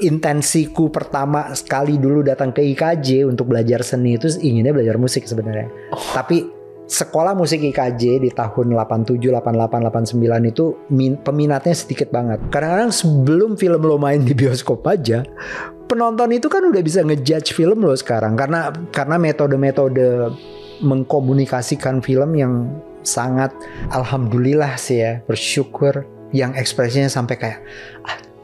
intensiku pertama sekali dulu datang ke IKJ untuk belajar seni itu inginnya belajar musik sebenarnya. Tapi sekolah musik IKJ di tahun 87, 88, 89 itu peminatnya sedikit banget. Kadang-kadang sebelum film lo main di bioskop aja, penonton itu kan udah bisa ngejudge film lo sekarang karena metode-metode mengkomunikasikan film yang sangat, alhamdulillah sih ya, bersyukur, yang ekspresinya sampai kayak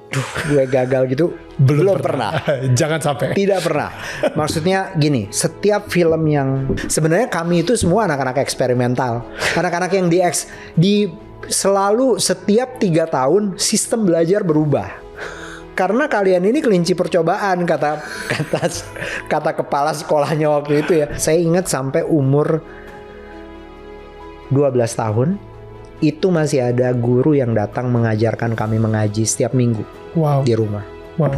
aduh gue gagal gitu belum pernah. Jangan sampai. Tidak pernah. Maksudnya gini, setiap film yang sebenarnya kami itu semua anak-anak eksperimental, anak-anak yang selalu setiap 3 tahun sistem belajar berubah. Karena kalian ini kelinci percobaan, kata kepala sekolahnya waktu itu ya. Saya ingat sampai umur 12 tahun itu masih ada guru yang datang mengajarkan kami mengaji setiap minggu. Wow. Di rumah. Wow.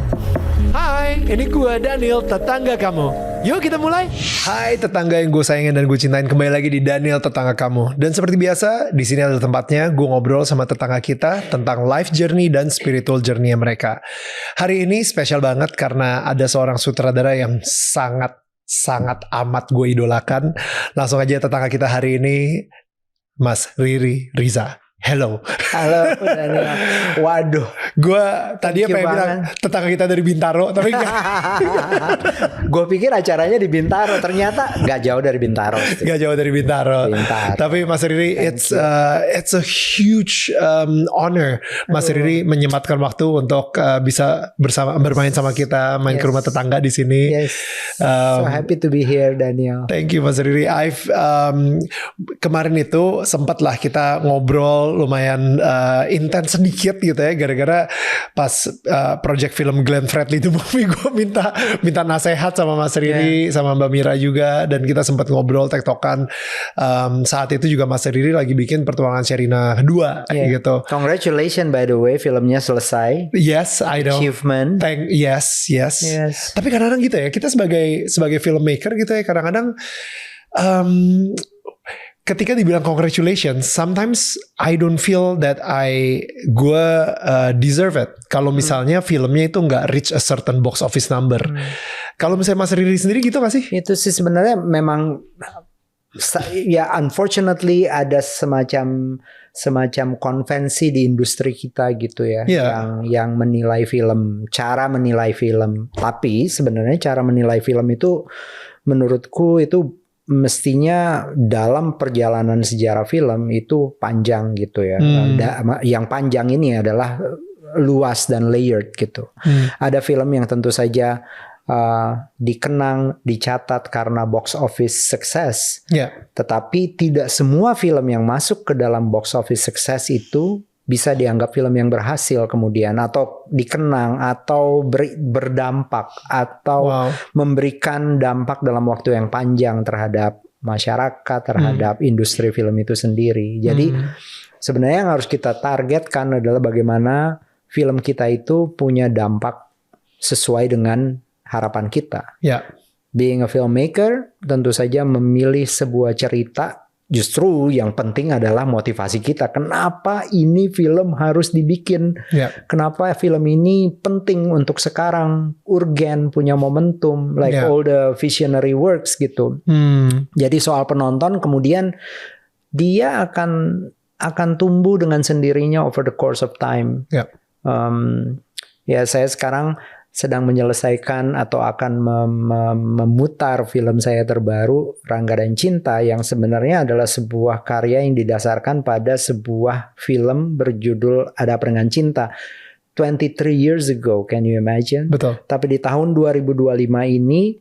Hai, ini gue Daniel, tetangga kamu. Yuk kita mulai. Hai tetangga yang gue sayangin dan gue cintain, kembali lagi di Daniel Tetangga Kamu. Dan seperti biasa, di sini ada tempatnya gue ngobrol sama tetangga kita tentang life journey dan spiritual journey mereka. Hari ini spesial banget karena ada seorang sutradara yang sangat amat gue idolakan. Langsung aja tetangga kita hari ini, Mas Riri Riza. Hello Daniel. Waduh, gue tadinya pengen bilang tetangga kita dari Bintaro, tapi gue pikir acaranya di Bintaro, ternyata gak jauh dari Bintaro. Gak jauh dari Bintaro. Tapi Mas Riri, it's a huge honor Mas Riri menyempatkan waktu untuk bisa bermain sama kita, main ke rumah tetangga di sini. Yes. So happy to be here, Daniel. Thank you Mas Riri. Kemarin itu sempatlah kita ngobrol lumayan intens sedikit gitu ya, gara-gara pas project film Glenn Fredly itu movie, gue minta nasehat sama Mas Riri, sama Mbak Mira juga, dan kita sempat ngobrol tektokan. Saat itu juga Mas Riri lagi bikin Pertuangan Sherina kedua gitu. Congratulations by the way, filmnya selesai. Yes, I know. Achievement. Yes. Tapi kadang-kadang gitu ya, kita sebagai filmmaker gitu ya, kadang-kadang ketika dibilang congratulations, sometimes I don't feel that gue deserve it. Kalau misalnya filmnya itu nggak reach a certain box office number. Kalau misalnya Mas Riri sendiri gitu nggak sih? Itu sih sebenarnya memang ya, unfortunately ada semacam konvensi di industri kita gitu ya, yang menilai film, cara menilai film. Tapi sebenarnya cara menilai film itu menurutku itu mestinya dalam perjalanan sejarah film itu panjang gitu ya. Yang panjang ini adalah luas dan layered gitu. Ada film yang tentu saja dikenang, dicatat karena box office sukses. Tetapi tidak semua film yang masuk ke dalam box office sukses itu bisa dianggap film yang berhasil kemudian, atau dikenang, atau berdampak, atau memberikan dampak dalam waktu yang panjang terhadap masyarakat, terhadap industri film itu sendiri. Jadi sebenarnya yang harus kita targetkan adalah bagaimana film kita itu punya dampak sesuai dengan harapan kita. Being a filmmaker, tentu saja memilih sebuah cerita. Justru yang penting adalah motivasi kita. Kenapa ini film harus dibikin? Kenapa film ini penting untuk sekarang? Urgen, punya momentum, like all the visionary works gitu. Jadi soal penonton, kemudian dia akan tumbuh dengan sendirinya over the course of time. Ya, saya sekarang sedang menyelesaikan atau akan memutar film saya terbaru, Rangga dan Cinta, yang sebenarnya adalah sebuah karya yang didasarkan pada sebuah film berjudul Ada Apa Dengan Cinta. 23 years ago, can you imagine? Betul. Tapi di tahun 2025 ini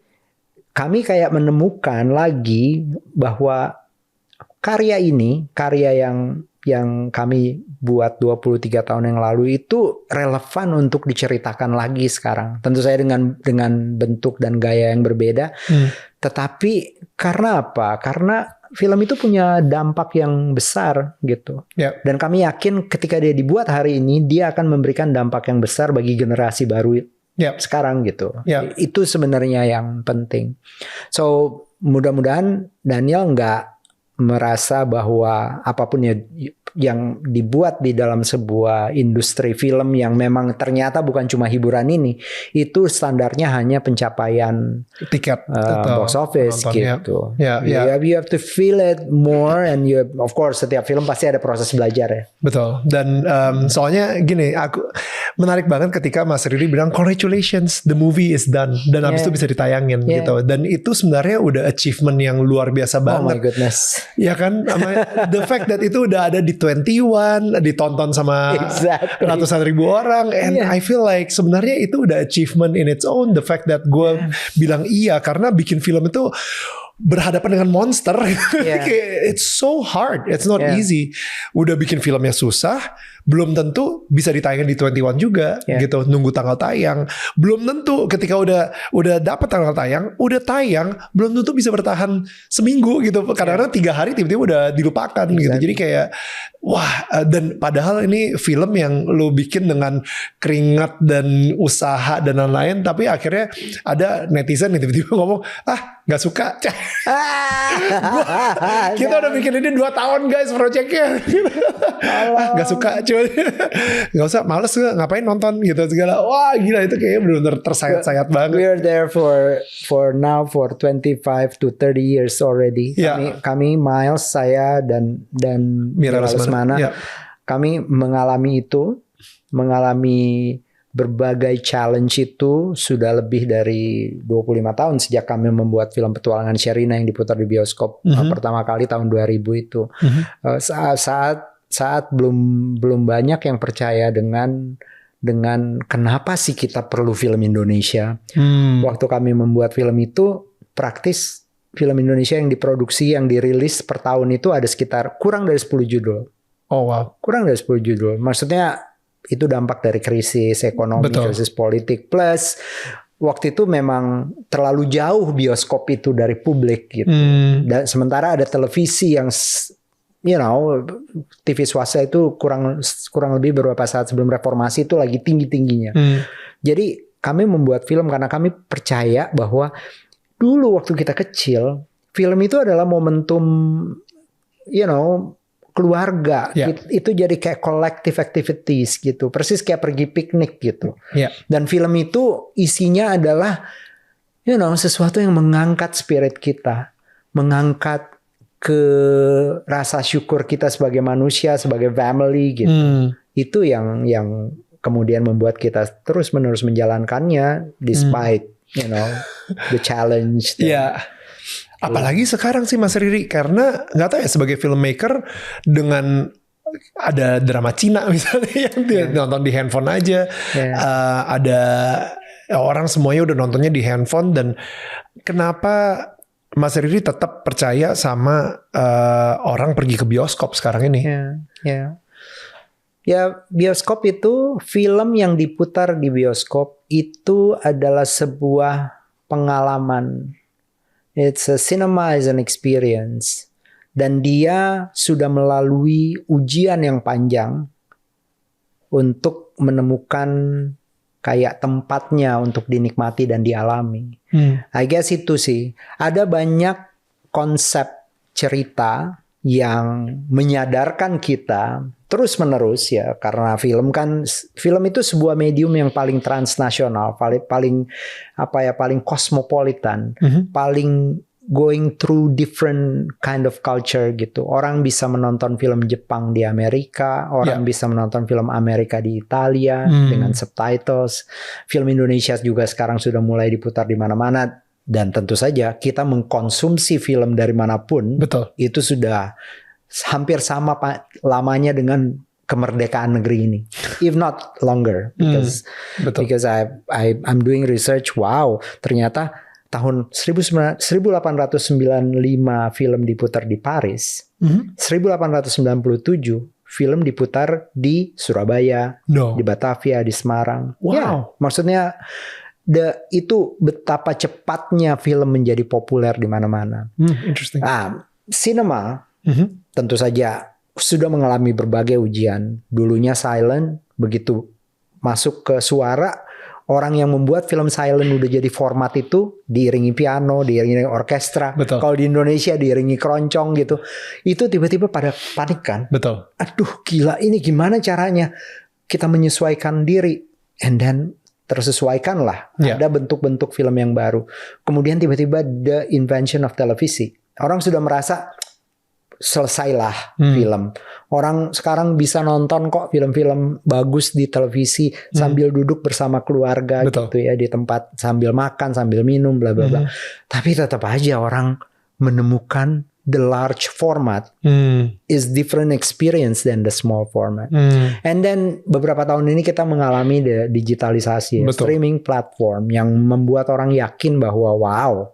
kami kayak menemukan lagi bahwa karya yang kami buat 23 tahun yang lalu itu relevan untuk diceritakan lagi sekarang. Tentu saja dengan bentuk dan gaya yang berbeda. Tetapi karena apa? Karena film itu punya dampak yang besar gitu. Dan kami yakin ketika dia dibuat hari ini, dia akan memberikan dampak yang besar bagi generasi baru sekarang gitu. Itu sebenarnya yang penting. So mudah-mudahan Daniel nggak merasa bahwa apapun ya yang dibuat di dalam sebuah industri film yang memang ternyata bukan cuma hiburan ini, itu standarnya hanya pencapaian tiket box office penonton, gitu. You have to feel it more, and of course setiap film pasti ada proses belajar ya. Betul. Dan soalnya gini, aku menarik banget ketika Mas Riri bilang congratulations, the movie is done, dan habis itu bisa ditayangin gitu. Dan itu sebenarnya udah achievement yang luar biasa banget. Oh my goodness. Ya kan, the fact that itu udah ada di 21, ditonton sama ratusan ribu orang, and I feel like sebenarnya itu udah achievement in its own. The fact that gue bilang iya karena bikin film itu berhadapan dengan monster. It's so hard, it's not easy. Udah bikin filmnya susah, belum tentu bisa ditayangin di 21 juga gitu, nunggu tanggal tayang. Belum tentu ketika udah dapat tanggal tayang, udah tayang, belum tentu bisa bertahan seminggu gitu. Kadang-kadang 3 hari tiba-tiba udah dilupakan gitu. Jadi kayak wah, dan padahal ini film yang lo bikin dengan keringat dan usaha dan lain-lain, tapi akhirnya ada netizen yang tiba-tiba ngomong, nggak suka. Kita udah bikin ini 2 tahun guys proyeknya. Nggak suka cuy. Gak usah, males ngapain nonton gitu segala. Wah gila, itu kayaknya benar-benar tersayat-sayat banget. We're there for 25 to 30 years already. Kami Miles, saya dan Mira Lesmana. Kami mengalami berbagai challenge itu sudah lebih dari 25 tahun sejak kami membuat film Petualangan Sherina yang diputar di bioskop pertama kali tahun 2000 itu. Saat belum banyak yang percaya dengan kenapa sih kita perlu film Indonesia. Waktu kami membuat film itu, praktis film Indonesia yang diproduksi, yang dirilis per tahun itu ada sekitar kurang dari 10 judul. Oh wow. Kurang dari 10 judul. Maksudnya itu dampak dari krisis ekonomi, krisis politik, plus waktu itu memang terlalu jauh bioskop itu dari publik gitu. Dan sementara ada televisi yang TV swasta itu kurang lebih beberapa saat sebelum reformasi itu lagi tinggi-tingginya. Jadi kami membuat film karena kami percaya bahwa dulu waktu kita kecil, film itu adalah momentum keluarga. Itu jadi kayak collective activities gitu. Persis kayak pergi piknik gitu. Dan film itu isinya adalah sesuatu yang mengangkat spirit kita, mengangkat ke rasa syukur kita sebagai manusia, sebagai family gitu. Itu yang kemudian membuat kita terus-menerus menjalankannya despite the challenge. Apalagi sekarang sih Mas Riri, karena nggak tahu ya, sebagai filmmaker dengan ada drama Cina misalnya yang dia nonton di handphone aja, ada orang semuanya udah nontonnya di handphone, dan kenapa Mas Riri tetap percaya sama orang pergi ke bioskop sekarang ini? Ya, bioskop itu, film yang diputar di bioskop itu adalah sebuah pengalaman. Cinema is an experience. Dan dia sudah melalui ujian yang panjang untuk menemukan kayak tempatnya untuk dinikmati dan dialami. I guess itu sih. Ada banyak konsep cerita yang menyadarkan kita terus menerus ya, karena film itu sebuah medium yang paling transnasional, paling cosmopolitan, paling going through different kind of culture gitu. Orang bisa menonton film Jepang di Amerika, orang bisa menonton film Amerika di Italia dengan subtitles. Film Indonesia juga sekarang sudah mulai diputar di mana-mana, dan tentu saja kita mengkonsumsi film dari manapun. Itu sudah hampir sama lamanya dengan kemerdekaan negeri ini, if not longer, because I'm doing research. Wow, ternyata tahun 1895 film diputar di Paris, 1897 film diputar di Surabaya, di Batavia, di Semarang. Ya, maksudnya itu betapa cepatnya film menjadi populer di mana-mana. Interesting. Cinema tentu saja sudah mengalami berbagai ujian. Dulunya silent, begitu masuk ke suara, Orang yang membuat film silent udah jadi format itu, diiringi piano, diiringi orkestra. Kalau di Indonesia diiringi keroncong gitu. Itu tiba-tiba pada panik kan. Betul. Aduh gila, ini gimana caranya kita menyesuaikan diri. And then tersesuaikan lah. Ada bentuk-bentuk film yang baru. Kemudian tiba-tiba the invention of televisi. Orang sudah merasa selesailah film. Orang sekarang bisa nonton kok film-film bagus di televisi sambil duduk bersama keluarga gitu ya, di tempat sambil makan, sambil minum, bla bla bla. Tapi tetap aja orang menemukan the large format is different experience than the small format. And then beberapa tahun ini kita mengalami digitalisasi, streaming platform yang membuat orang yakin bahwa wow,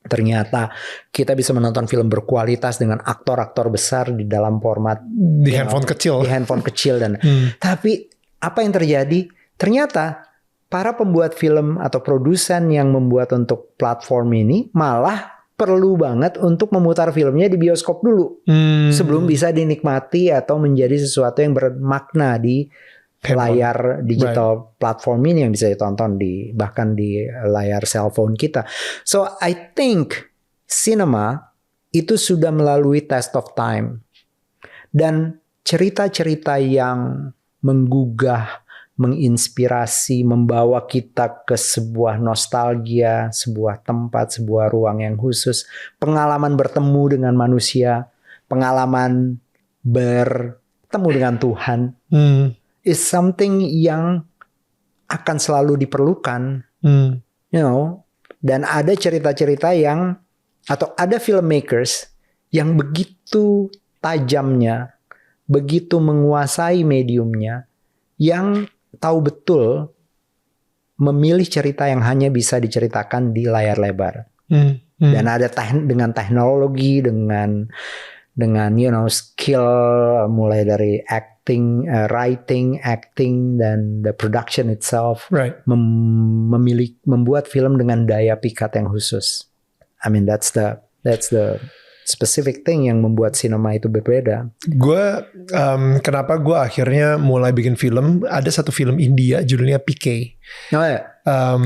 ternyata kita bisa menonton film berkualitas dengan aktor-aktor besar di dalam format di handphone kecil. Di handphone kecil dan tapi apa yang terjadi? Ternyata para pembuat film atau produsen yang membuat untuk platform ini malah perlu banget untuk memutar filmnya di bioskop dulu sebelum bisa dinikmati atau menjadi sesuatu yang bermakna di layar digital platform ini yang bisa ditonton bahkan di layar cellphone kita. So I think cinema itu sudah melalui test of time dan cerita-cerita yang menggugah, menginspirasi, membawa kita ke sebuah nostalgia, sebuah tempat, sebuah ruang yang khusus, pengalaman bertemu dengan manusia, pengalaman bertemu dengan Tuhan. Is something yang akan selalu diperlukan, you know. Dan ada cerita-cerita yang atau ada filmmakers yang begitu tajamnya, begitu menguasai mediumnya, yang tahu betul memilih cerita yang hanya bisa diceritakan di layar lebar. Dan ada dengan teknologi, dengan you know skill mulai dari writing, acting dan the production itself, membuat film dengan daya pikat yang khusus. I mean that's the specific thing yang membuat sinema itu berbeda. Kenapa gue akhirnya mulai bikin film? Ada satu film India judulnya PK. Oh ya,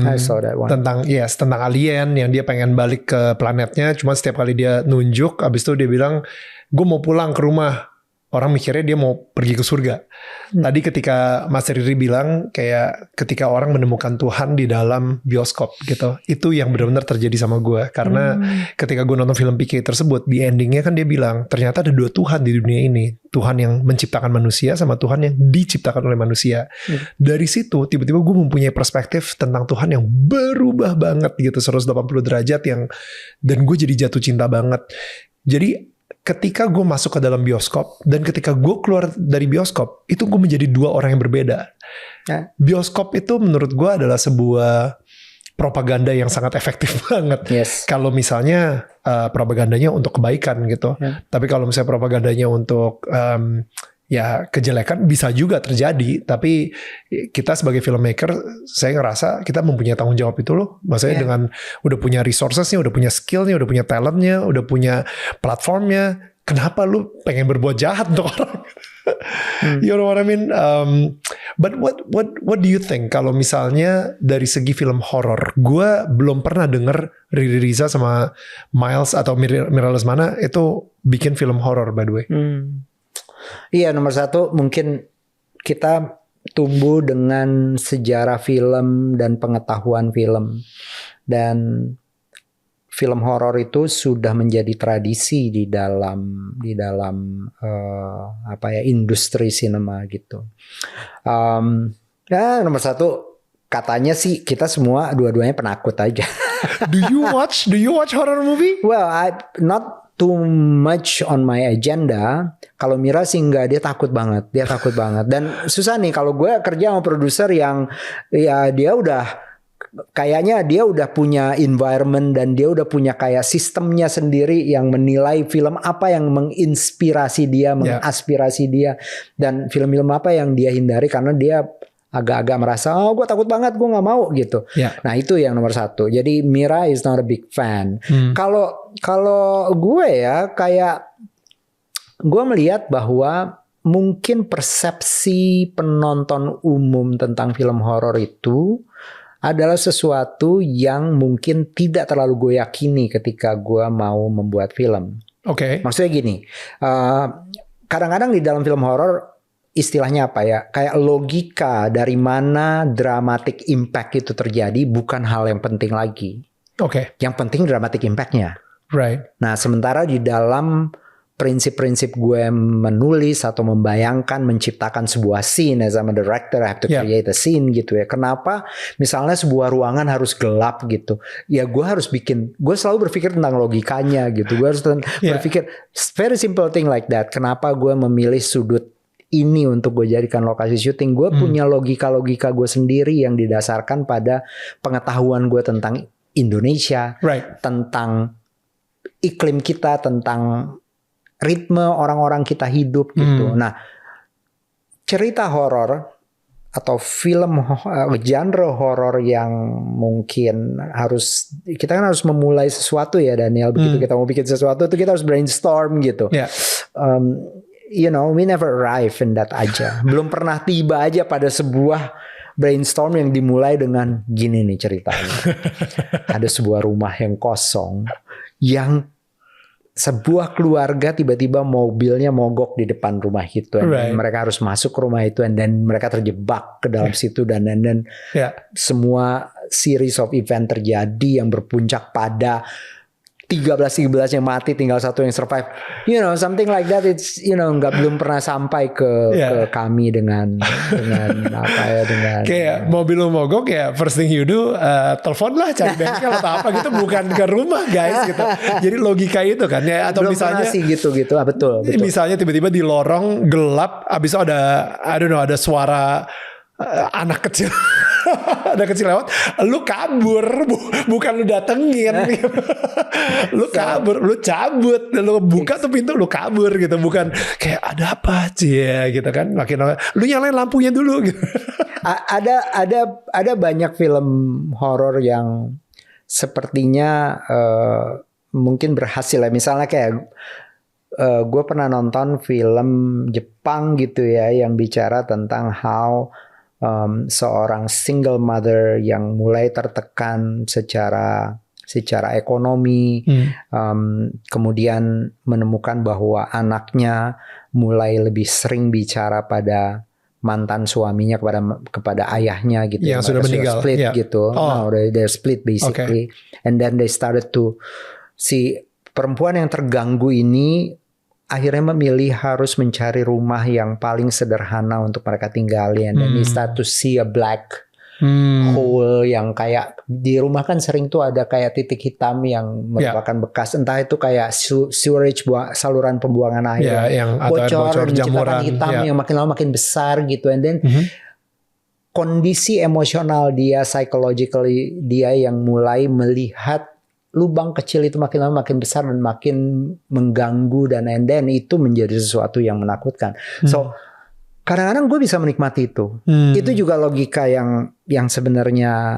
I saw that one. Tentang alien yang dia pengen balik ke planetnya. Cuma setiap kali dia nunjuk, abis itu dia bilang, gue mau pulang ke rumah. Orang mikirnya dia mau pergi ke surga. Tadi ketika Mas Riri bilang kayak ketika orang menemukan Tuhan di dalam bioskop gitu. Itu yang benar-benar terjadi sama gue. Karena ketika gue nonton film PK tersebut, di endingnya kan dia bilang ternyata ada dua Tuhan di dunia ini. Tuhan yang menciptakan manusia sama Tuhan yang diciptakan oleh manusia. Dari situ tiba-tiba gue mempunyai perspektif tentang Tuhan yang berubah banget gitu. 180 derajat dan gue jadi jatuh cinta banget. Jadi ketika gue masuk ke dalam bioskop dan ketika gue keluar dari bioskop, itu gue menjadi dua orang yang berbeda. Bioskop itu menurut gue adalah sebuah propaganda yang sangat efektif banget. Kalau misalnya propagandanya untuk kebaikan gitu. Tapi kalau misalnya propagandanya untuk ya kejelekan bisa juga terjadi, tapi kita sebagai filmmaker saya ngerasa kita mempunyai tanggung jawab itu loh. Maksudnya dengan udah punya resourcesnya, udah punya skillnya, udah punya talentnya, udah punya platformnya, kenapa lu pengen berbuat jahat untuk orang? You know what I mean? But what do you think kalau misalnya dari segi film horor? Gue belum pernah denger Riri Riza sama Miles atau Mira Lesmana itu bikin film horor by the way. Iya, nomor satu mungkin kita tumbuh dengan sejarah film dan pengetahuan film, dan film horor itu sudah menjadi tradisi di dalam industri sinema gitu. Ya nomor satu katanya sih kita semua dua-duanya penakut aja. Do you watch horror movie? Well, not too much on my agenda. Kalau Mira sih enggak, dia takut banget. Dan susah nih kalau gue kerja sama produser yang ya dia udah kayaknya dia udah punya environment dan dia udah punya kayak sistemnya sendiri yang menilai film apa yang menginspirasi dia, mengaspirasi dia, dan film-film apa yang dia hindari karena dia agak-agak merasa gue takut banget, gue nggak mau gitu. Nah itu yang nomor satu. Jadi Mira is not a big fan. Kalau gue ya kayak gue melihat bahwa mungkin persepsi penonton umum tentang film horor itu adalah sesuatu yang mungkin tidak terlalu gue yakini ketika gue mau membuat film. Oke. Maksudnya gini, kadang-kadang di dalam film horor istilahnya apa ya? Kayak logika dari mana dramatic impact itu terjadi bukan hal yang penting lagi. Oke. Yang penting dramatic impact-nya. Right. Nah, sementara di dalam prinsip-prinsip gue menulis atau membayangkan, menciptakan sebuah scene as I'm a director, I have to create a scene gitu ya. Kenapa misalnya sebuah ruangan harus gelap gitu? Ya gue harus gue selalu berpikir tentang logikanya gitu. Gue harus berpikir very simple thing like that. Kenapa gue memilih sudut ini untuk gue jadikan lokasi syuting? Gue punya logika-logika gue sendiri yang didasarkan pada pengetahuan gue tentang Indonesia, tentang iklim kita, tentang ritme orang-orang kita hidup gitu. Nah, cerita horor atau film genre horor yang mungkin kita kan harus memulai sesuatu ya Daniel. Begitu kita mau bikin sesuatu itu kita harus brainstorm gitu. You know, we never arrive in that aja. Belum pernah tiba aja pada sebuah brainstorm yang dimulai dengan gini nih ceritanya. Ada sebuah rumah yang kosong yang sebuah keluarga tiba-tiba mobilnya mogok di depan rumah itu, dan mereka harus masuk ke rumah itu, dan mereka terjebak ke dalam situ, dan semua series of event terjadi yang berpuncak pada 13 yang mati, tinggal satu yang survive. You know, something like that. It's, you know, belum pernah sampai ke kami dengan apa ya, dengan kayak mobil lu mogok ya, first thing you do telepon lah, cari bengkel atau apa gitu, bukan ke rumah guys gitu. Jadi logika itu kan ya, atau belum misalnya sih gitu betul. Misalnya tiba-tiba di lorong gelap, abis itu ada suara anak kecil ada kecil lewat, lu kabur, bukan lu datengin. Lu kabur, lu cabut, lu buka tuh pintu, lu kabur gitu, bukan kayak ada apa sih ya gitu kan. Makin lu nyalain lampunya dulu gitu. Ada banyak film horor yang sepertinya mungkin berhasil ya. Misalnya kayak gue pernah nonton film Jepang gitu ya, yang bicara tentang how seorang single mother yang mulai tertekan secara ekonomi, kemudian menemukan bahwa anaknya mulai lebih sering bicara pada mantan suaminya, kepada ayahnya gitu, yang sudah meninggal, split gitu. No, they're split basically, and then they started to si perempuan yang terganggu ini akhirnya memilih harus mencari rumah yang paling sederhana untuk mereka tinggali, and then they start to see a black hole yang kayak di rumah kan sering tuh ada kayak titik hitam yang merupakan bekas, entah itu kayak sewerage, saluran pembuangan air yang bocor menciptakan hitam yang makin lama makin besar gitu, and then kondisi emosional dia, psychologically dia yang mulai melihat lubang kecil itu makin lama makin besar dan makin mengganggu, dan then itu menjadi sesuatu yang menakutkan. So kadang-kadang gue bisa menikmati itu. Itu juga logika yang sebenarnya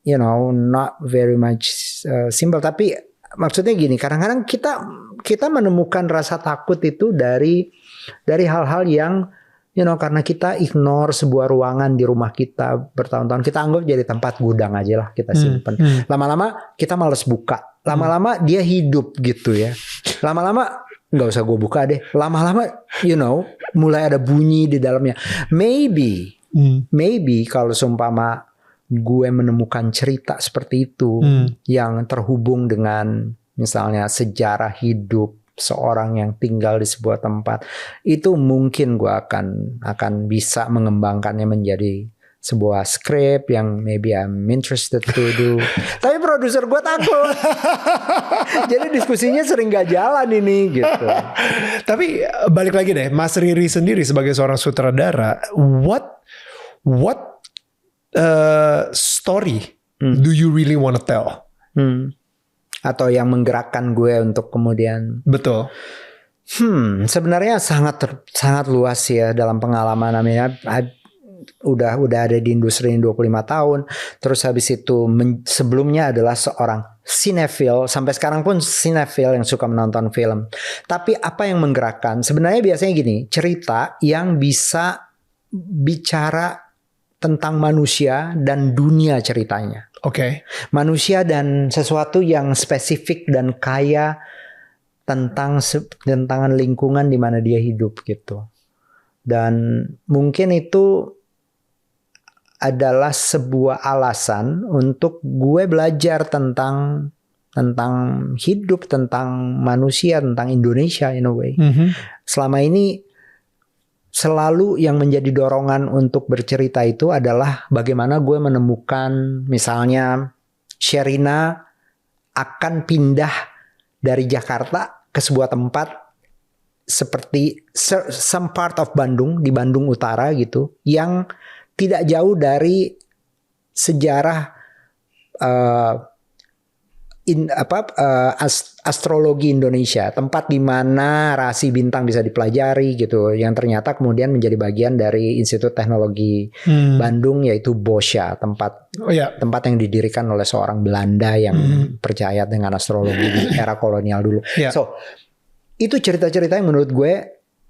you know not very much simple, tapi maksudnya gini, kadang-kadang kita menemukan rasa takut itu dari hal-hal yang you know, karena kita ignore sebuah ruangan di rumah kita bertahun-tahun, kita anggap jadi tempat gudang aja lah, kita simpen. Lama-lama kita malas buka, lama-lama dia hidup gitu ya. Lama-lama nggak usah gue buka deh. Lama-lama you know mulai ada bunyi di dalamnya. Maybe kalau seumpama gue menemukan cerita seperti itu yang terhubung dengan misalnya sejarah hidup seorang yang tinggal di sebuah tempat, itu mungkin gue akan bisa mengembangkannya menjadi sebuah skrip yang maybe I'm interested to do. Tapi produser gue takut. Jadi diskusinya sering gak jalan ini gitu. Tapi balik lagi deh, Mas Riri sendiri sebagai seorang sutradara, what story do you really want to tell? Atau yang menggerakkan gue untuk kemudian. Betul. Sebenarnya sangat luas ya dalam pengalaman. udah ada di industri ini 25 tahun. Terus habis itu sebelumnya adalah seorang cinephile, sampai sekarang pun cinephile yang suka menonton film. Tapi apa yang menggerakkan? Sebenarnya biasanya gini, cerita yang bisa bicara tentang manusia dan dunia ceritanya. Oke. Manusia dan sesuatu yang spesifik dan kaya tentang lingkungan di mana dia hidup gitu. Dan mungkin itu adalah sebuah alasan untuk gue belajar tentang hidup, tentang manusia, tentang Indonesia in a way. Selama ini selalu yang menjadi dorongan untuk bercerita itu adalah bagaimana gue menemukan, misalnya Sherina akan pindah dari Jakarta ke sebuah tempat seperti some part of Bandung, di Bandung Utara gitu, yang tidak jauh dari sejarah astrologi Indonesia, tempat di mana rasi bintang bisa dipelajari gitu, yang ternyata kemudian menjadi bagian dari Institut Teknologi Bandung, yaitu Boscha, tempat yang didirikan oleh seorang Belanda yang percaya dengan astrologi di era kolonial dulu. So itu cerita-cerita yang menurut gue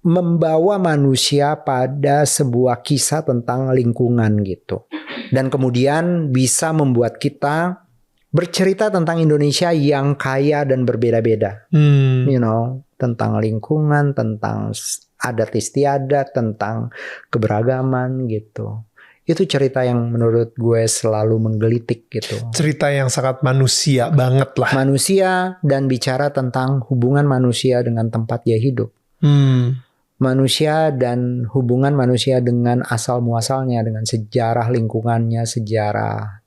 membawa manusia pada sebuah kisah tentang lingkungan gitu. Dan kemudian bisa membuat kita bercerita tentang Indonesia yang kaya dan berbeda-beda. You know, tentang lingkungan, tentang adat istiadat, tentang keberagaman gitu. Itu cerita yang menurut gue selalu menggelitik gitu. Cerita yang sangat manusia banget lah. Manusia dan bicara tentang hubungan manusia dengan tempat dia hidup. Manusia dan hubungan manusia dengan asal muasalnya, dengan sejarah lingkungannya, sejarah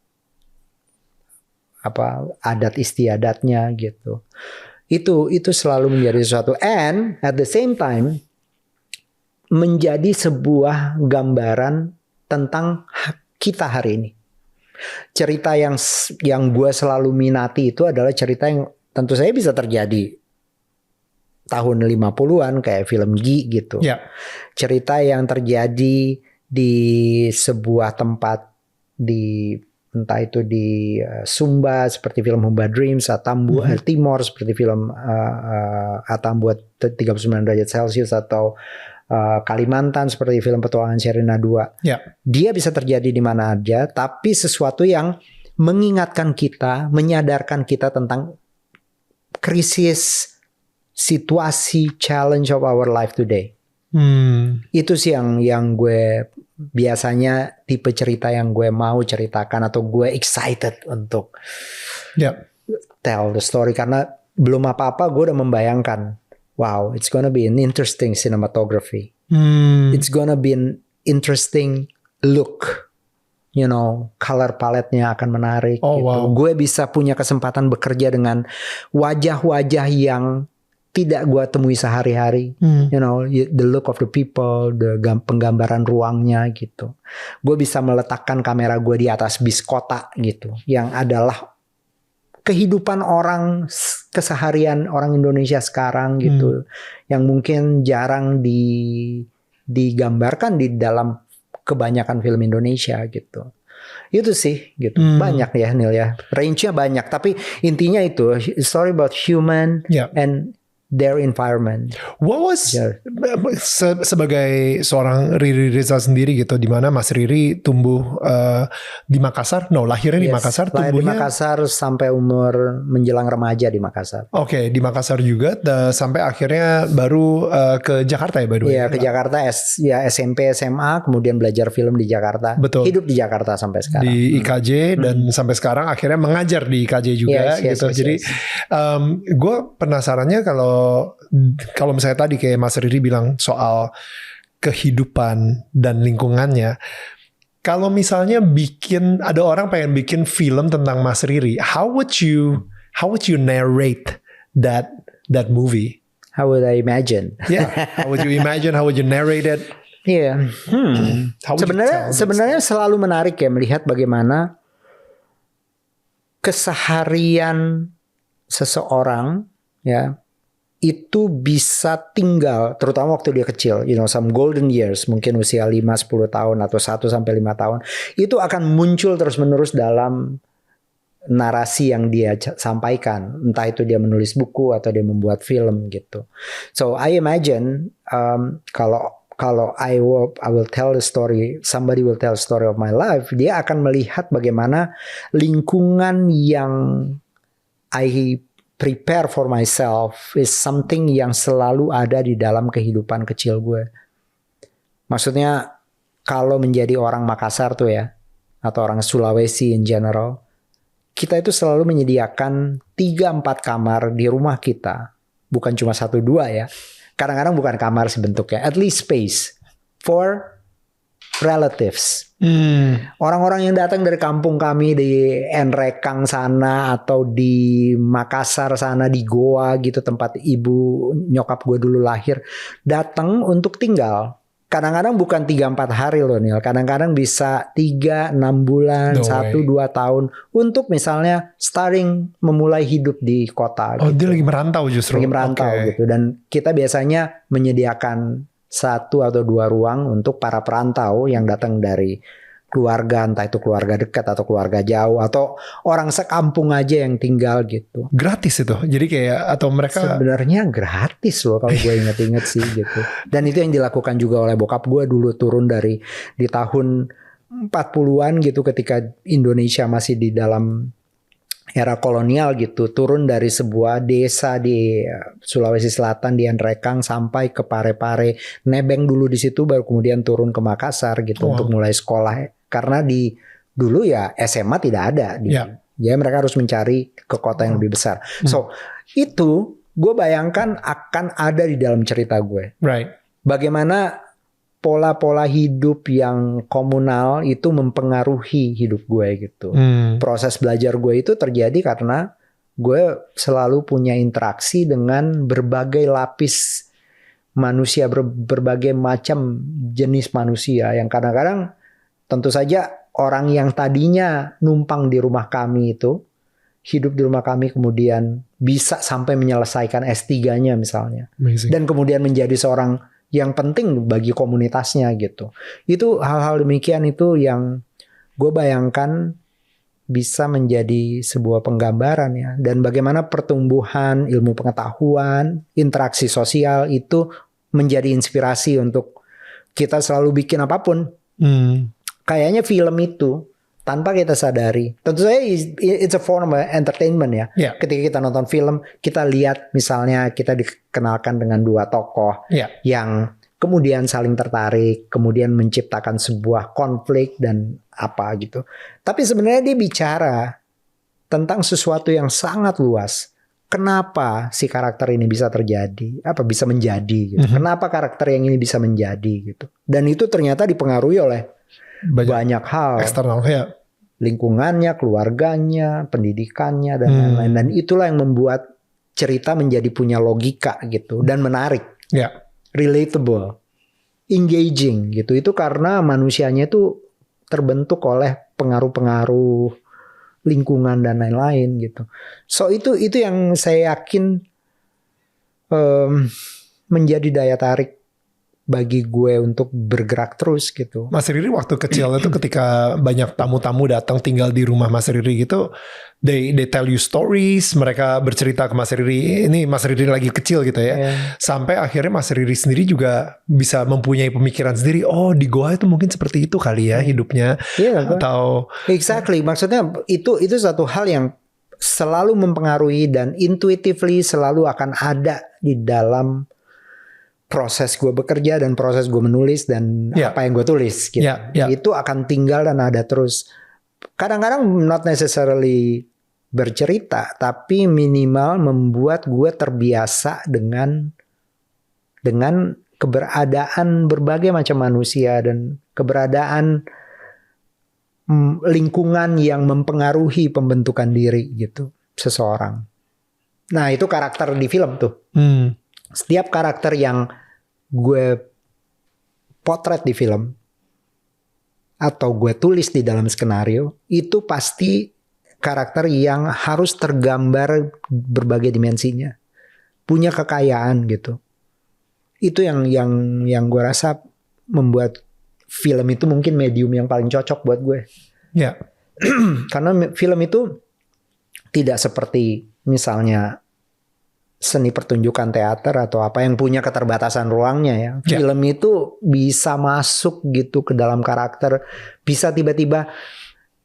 adat istiadatnya gitu. Itu selalu menjadi sesuatu, and at the same time menjadi sebuah gambaran tentang kita hari ini. Cerita yang gue selalu minati itu adalah cerita yang tentu saja bisa terjadi tahun 50-an kayak film Gi gitu. Cerita yang terjadi di sebuah tempat di entah itu di Sumba seperti film Humba Dreams, Timor seperti film Atambua 39 derajat Celcius, atau Kalimantan seperti film Petualangan Sherina 2. Dia bisa terjadi di mana aja, tapi sesuatu yang mengingatkan kita, menyadarkan kita tentang krisis, situasi, challenge of our life today. Itu sih yang gue biasanya tipe cerita yang gue mau ceritakan, atau gue excited untuk tell the story, karena belum apa-apa gue udah membayangkan, wow, it's gonna be an interesting cinematography. It's gonna be an interesting look. You know, color palette-nya akan menarik gitu. Wow. Gue bisa punya kesempatan bekerja dengan wajah-wajah yang tidak gue temui sehari-hari. You know, the look of the people, penggambaran ruangnya gitu. Gue bisa meletakkan kamera gue di atas bis kota gitu, yang adalah kehidupan orang, keseharian orang Indonesia sekarang gitu, yang mungkin jarang digambarkan di dalam kebanyakan film Indonesia gitu. Itu sih gitu. Banyak ya Neil ya, range-nya banyak, tapi intinya itu story about human and their environment. What was sebagai seorang Riri Reza sendiri gitu, di mana Mas Riri tumbuh di Makassar, lahirnya di Makassar, tumbuhnya di Makassar sampai umur menjelang remaja di Makassar. Oke, di Makassar juga sampai akhirnya baru ke Jakarta ya, by the way. Iya, ke Jakarta SMP, SMA, kemudian belajar film di Jakarta. Betul. Hidup di Jakarta sampai sekarang. Di IKJ dan sampai sekarang akhirnya mengajar di IKJ juga gitu. Jadi gue penasarannya kalau misalnya tadi kayak Mas Riri bilang soal kehidupan dan lingkungannya, kalau misalnya ada orang pengen bikin film tentang Mas Riri, how would you narrate that movie? How would I imagine? How would you imagine? How would you narrate it? Iya. Sebenarnya selalu menarik ya melihat bagaimana keseharian seseorang ya itu bisa tinggal, terutama waktu dia kecil, some golden years, mungkin usia 5-10 tahun atau 1-5 tahun, itu akan muncul terus-menerus dalam narasi yang dia sampaikan, entah itu dia menulis buku atau dia membuat film gitu. So I imagine kalau I will tell the story, somebody will tell the story of my life, dia akan melihat bagaimana lingkungan yang I prepare for myself is something yang selalu ada di dalam kehidupan kecil gue. Maksudnya kalau menjadi orang Makassar tuh ya, atau orang Sulawesi in general, kita itu selalu menyediakan 3-4 kamar di rumah kita. Bukan cuma 1-2 ya. Kadang-kadang bukan kamar sih bentuknya. At least space for relatives. Orang-orang yang datang dari kampung kami di Enrekang sana atau di Makassar sana, di Goa gitu, tempat ibu nyokap gue dulu lahir, datang untuk tinggal. Kadang-kadang bukan 3-4 hari loh Neil. Kadang-kadang bisa 3-6 bulan, 1-2 tahun. Untuk misalnya memulai hidup di kota. Oh gitu. Dia lagi merantau justru. Lagi merantau gitu. Dan kita biasanya menyediakan 1 atau 2 ruang untuk para perantau yang datang dari keluarga, entah itu keluarga dekat atau keluarga jauh atau orang sekampung aja yang tinggal gitu. Gratis itu, jadi kayak atau mereka sebenarnya gratis loh kalau gue inget-inget sih gitu. Dan itu yang dilakukan juga oleh bokap gue dulu, turun dari di tahun 40-an gitu ketika Indonesia masih di dalam era kolonial gitu, turun dari sebuah desa di Sulawesi Selatan di Enrekang sampai ke Parepare, nebeng dulu di situ baru kemudian turun ke Makassar gitu untuk mulai sekolah. Karena dulu ya SMA tidak ada, ya mereka harus mencari ke kota yang lebih besar. So itu gue bayangkan akan ada di dalam cerita gue. Right. Bagaimana pola-pola hidup yang komunal itu mempengaruhi hidup gue gitu. Proses belajar gue itu terjadi karena gue selalu punya interaksi dengan berbagai lapis manusia, berbagai macam jenis manusia yang kadang-kadang tentu saja orang yang tadinya numpang di rumah kami itu, hidup di rumah kami kemudian bisa sampai menyelesaikan S3-nya misalnya. Amazing. Dan kemudian menjadi seorang yang penting bagi komunitasnya gitu. Itu hal-hal demikian itu yang gue bayangkan bisa menjadi sebuah penggambaran ya. Dan bagaimana pertumbuhan ilmu pengetahuan, interaksi sosial itu menjadi inspirasi untuk kita selalu bikin apapun. Kayaknya film itu tanpa kita sadari, tentu saja it's a form of entertainment ya. Ketika kita nonton film, kita lihat misalnya kita dikenalkan dengan 2 tokoh yang kemudian saling tertarik, kemudian menciptakan sebuah konflik dan apa gitu. Tapi sebenarnya dia bicara tentang sesuatu yang sangat luas. Kenapa si karakter ini bisa terjadi? Apa bisa menjadi gitu. Kenapa karakter yang ini bisa menjadi gitu. Dan itu ternyata dipengaruhi oleh banyak hal eksternal ya, lingkungannya, keluarganya, pendidikannya dan lain-lain. Dan itulah yang membuat cerita menjadi punya logika gitu dan menarik, relatable, engaging gitu. Itu karena manusianya itu terbentuk oleh pengaruh-pengaruh lingkungan dan lain-lain gitu. So itu yang saya yakin menjadi daya tarik bagi gue untuk bergerak terus gitu. Mas Riri waktu kecil itu ketika banyak tamu-tamu datang tinggal di rumah Mas Riri gitu, they tell you stories, mereka bercerita ke Mas Riri, ini Mas Riri lagi kecil gitu ya. Sampai akhirnya Mas Riri sendiri juga bisa mempunyai pemikiran sendiri, oh di Goa itu mungkin seperti itu kali ya hidupnya. Atau exactly, maksudnya itu satu hal yang selalu mempengaruhi dan intuitively selalu akan ada di dalam proses gue bekerja dan proses gue menulis dan apa yang gue tulis gitu. Itu akan tinggal dan ada terus. Kadang-kadang not necessarily bercerita, tapi minimal membuat gue terbiasa dengan keberadaan berbagai macam manusia dan keberadaan lingkungan yang mempengaruhi pembentukan diri gitu seseorang. Nah itu karakter di film tuh. Setiap karakter yang gue potret di film atau gue tulis di dalam skenario itu pasti karakter yang harus tergambar berbagai dimensinya. punya kekayaan gitu. Itu yang gue rasa membuat film itu mungkin medium yang paling cocok buat gue. Ya. Karena film itu tidak seperti misalnya seni pertunjukan teater atau apa yang punya keterbatasan ruangnya ya. Film itu bisa masuk gitu ke dalam karakter. Bisa tiba-tiba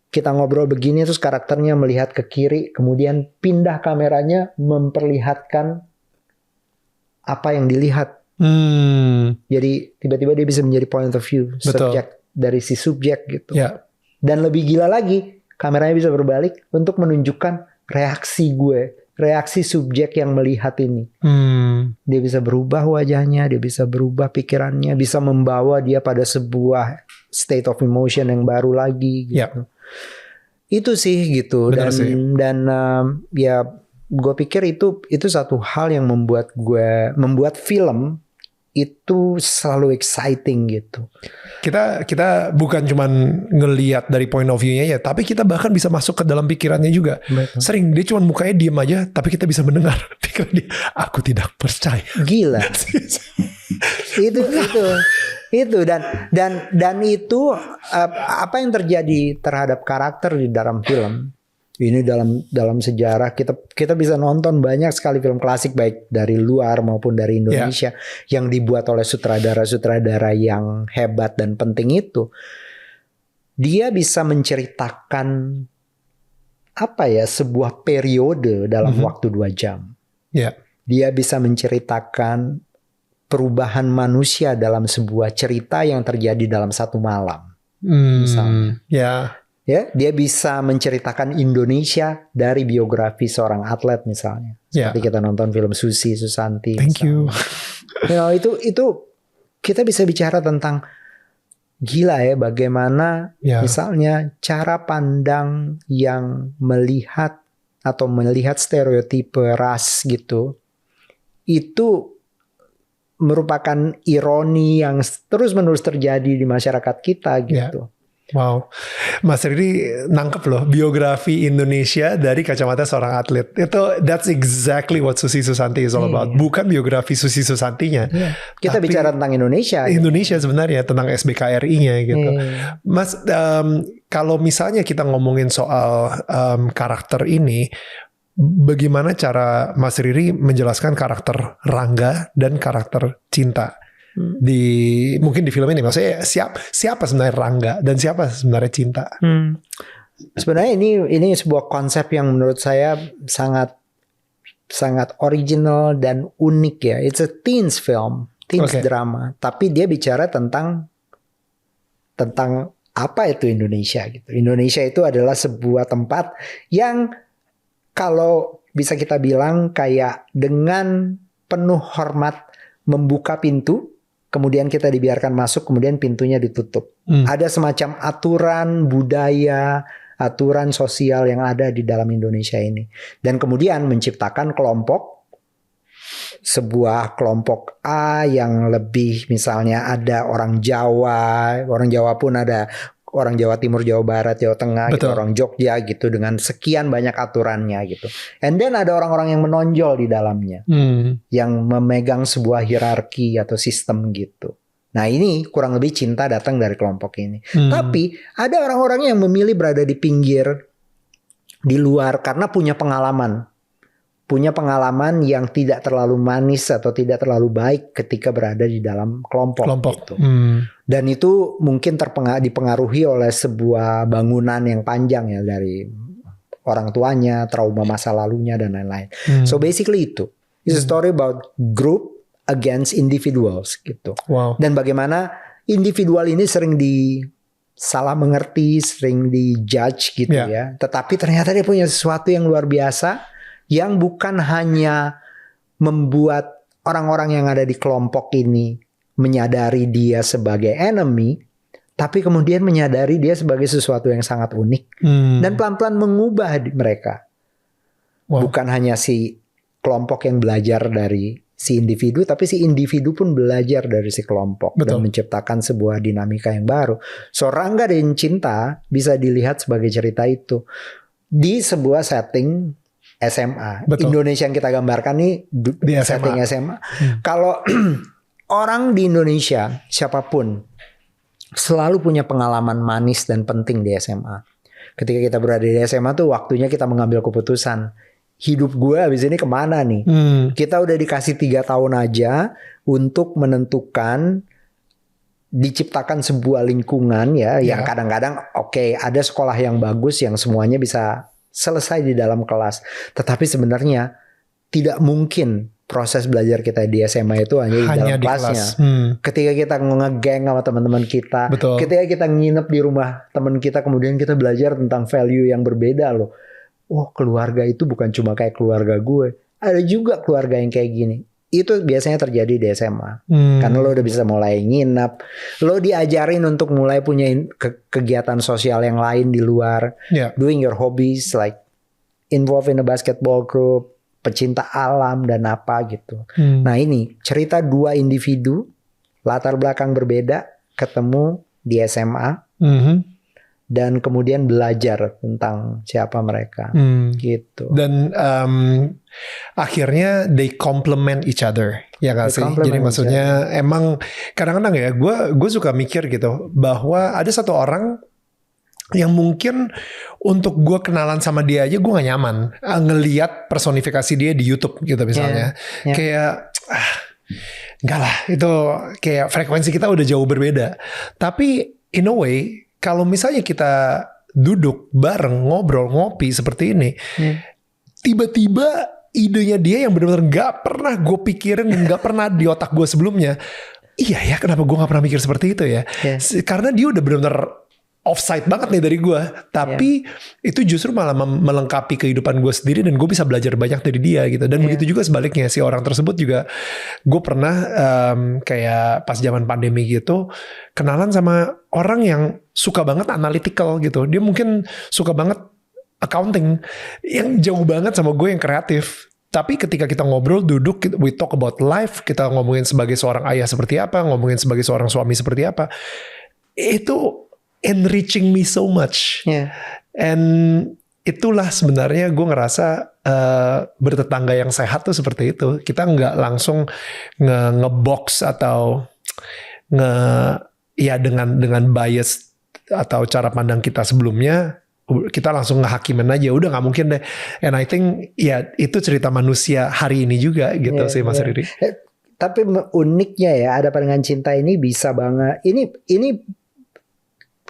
kita ngobrol begini terus karakternya melihat ke kiri, kemudian pindah kameranya memperlihatkan apa yang dilihat. Jadi tiba-tiba dia bisa menjadi point of view subjek dari si subjek gitu. Dan lebih gila lagi, kameranya bisa berbalik untuk menunjukkan reaksi gue, reaksi subjek yang melihat ini. Dia bisa berubah wajahnya, dia bisa berubah pikirannya, bisa membawa dia pada sebuah state of emotion yang baru lagi gitu. Itu sih gitu. Dan ya gue pikir itu satu hal yang membuat film itu selalu exciting gitu. Kita bukan cuman ngelihat dari point of view-nya ya, tapi kita bahkan bisa masuk ke dalam pikirannya juga. Betul. Sering dia cuma mukanya diem aja, tapi kita bisa mendengar pikiran dia. Aku tidak percaya. Gila. itu dan itu apa yang terjadi terhadap karakter di dalam film. Ini dalam sejarah kita bisa nonton banyak sekali film klasik baik dari luar maupun dari Indonesia yang dibuat oleh sutradara-sutradara yang hebat dan penting itu. Dia bisa menceritakan sebuah periode dalam waktu 2 jam. Dia bisa menceritakan perubahan manusia dalam sebuah cerita yang terjadi dalam 1 malam. Misalnya. Ya, dia bisa menceritakan Indonesia dari biografi seorang atlet misalnya. Seperti kita nonton film Susi Susanti. Thank you. Itu kita bisa bicara tentang gila ya bagaimana misalnya cara pandang yang melihat stereotipe ras gitu. Itu merupakan ironi yang terus-menerus terjadi di masyarakat kita gitu. Wow, Mas Riri nangkep loh biografi Indonesia dari kacamata seorang atlet. That's exactly what Susi Susanti is all about. Bukan biografi Susi Susantinya. Kita bicara tentang Indonesia. Indonesia sebenarnya tentang SBKRI-nya gitu. Mas, kalau misalnya kita ngomongin soal karakter ini, bagaimana cara Mas Riri menjelaskan karakter Rangga dan karakter Cinta? Mungkin di film ini maksudnya siapa sebenarnya Rangga dan siapa sebenarnya Cinta? Sebenarnya ini sebuah konsep yang menurut saya sangat original dan unik ya. It's a teens film, teens drama, tapi dia bicara tentang apa itu Indonesia gitu. Indonesia itu adalah sebuah tempat yang kalau bisa kita bilang kayak dengan penuh hormat membuka pintu, kemudian kita dibiarkan masuk, kemudian pintunya ditutup. Ada semacam aturan budaya, aturan sosial yang ada di dalam Indonesia ini. Dan kemudian menciptakan sebuah kelompok A yang lebih misalnya ada orang Jawa pun ada orang Jawa Timur, Jawa Barat, Jawa Tengah, gitu, orang Jogja gitu dengan sekian banyak aturannya gitu. And then ada orang-orang yang menonjol di dalamnya, yang memegang sebuah hierarki atau sistem gitu. Nah ini kurang lebih Cinta datang dari kelompok ini. Tapi ada orang-orang yang memilih berada di pinggir, di luar karena punya pengalaman yang tidak terlalu manis atau tidak terlalu baik ketika berada di dalam kelompok. Gitu. Dan itu mungkin dipengaruhi oleh sebuah bangunan yang panjang ya dari orang tuanya, trauma masa lalunya dan lain-lain. So basically it's a story about group against individuals gitu. Dan bagaimana individual ini sering salah mengerti, sering dijudge gitu ya. Tetapi ternyata dia punya sesuatu yang luar biasa yang bukan hanya membuat orang-orang yang ada di kelompok ini menyadari dia sebagai enemy, tapi kemudian menyadari dia sebagai sesuatu yang sangat unik dan pelan-pelan mengubah mereka. Bukan hanya si kelompok yang belajar dari si individu, tapi si individu pun belajar dari si kelompok dan menciptakan sebuah dinamika yang baru. So Rangga dan Cinta bisa dilihat sebagai cerita itu di sebuah setting SMA. Betul. Indonesia yang kita gambarkan nih di setting SMA. Kalau orang di Indonesia siapapun selalu punya pengalaman manis dan penting di SMA. Ketika kita berada di SMA tuh waktunya kita mengambil keputusan. Hidup gue abis ini kemana nih? Kita udah dikasih 3 tahun aja untuk menentukan, diciptakan sebuah lingkungan ya. Yang kadang-kadang oke, ada sekolah yang bagus yang semuanya bisa selesai di dalam kelas. Tetapi sebenarnya tidak mungkin proses belajar kita di SMA itu hanya di dalam kelasnya. Ketika kita ngegeng sama teman-teman kita, ketika kita nginep di rumah teman kita, kemudian kita belajar tentang value yang berbeda loh. Oh, keluarga itu bukan cuma kayak keluarga gue. Ada juga keluarga yang kayak gini. Itu biasanya terjadi di SMA. Karena lo udah bisa mulai nginep. Lo diajarin untuk mulai punya kegiatan sosial yang lain di luar. Doing your hobbies, like involved in a basketball group, pecinta alam dan apa gitu. Nah ini cerita 2 individu, latar belakang berbeda, ketemu di SMA. Dan kemudian belajar tentang siapa mereka, gitu. Dan akhirnya they complement each other, ya gak sih? Jadi maksudnya emang kadang-kadang ya, gue suka mikir gitu bahwa ada satu orang yang mungkin untuk gue kenalan sama dia aja gue gak nyaman ngelihat personifikasi dia di YouTube gitu misalnya, kayak enggak lah, itu kayak frekuensi kita udah jauh berbeda. Tapi in a way, kalau misalnya kita duduk bareng, ngobrol, ngopi seperti ini, tiba-tiba idenya dia yang benar-benar gak pernah gue pikirin dan gak pernah di otak gue sebelumnya. Iya ya, kenapa gue gak pernah mikir seperti itu ya? Karena dia udah benar-benar offside banget nih dari gue. Tapi itu justru malah melengkapi kehidupan gue sendiri dan gue bisa belajar banyak dari dia gitu. Dan begitu juga sebaliknya, si orang tersebut juga, gue pernah kayak pas zaman pandemi gitu, kenalan sama orang yang suka banget analytical gitu. Dia mungkin suka banget accounting, yang jauh banget sama gue yang kreatif. Tapi ketika kita ngobrol, duduk, we talk about life, kita ngomongin sebagai seorang ayah seperti apa, ngomongin sebagai seorang suami seperti apa, itu enriching me so much. And itulah sebenarnya gue ngerasa bertetangga yang sehat tuh seperti itu. Kita nggak langsung ngebox atau dengan bias atau cara pandang kita sebelumnya, kita langsung ngehakimin aja, udah nggak mungkin deh. And I think ya itu cerita manusia hari ini juga gitu sih Mas Riri. Tapi uniknya ya, Ada Pandangan Cinta ini bisa banget. Ini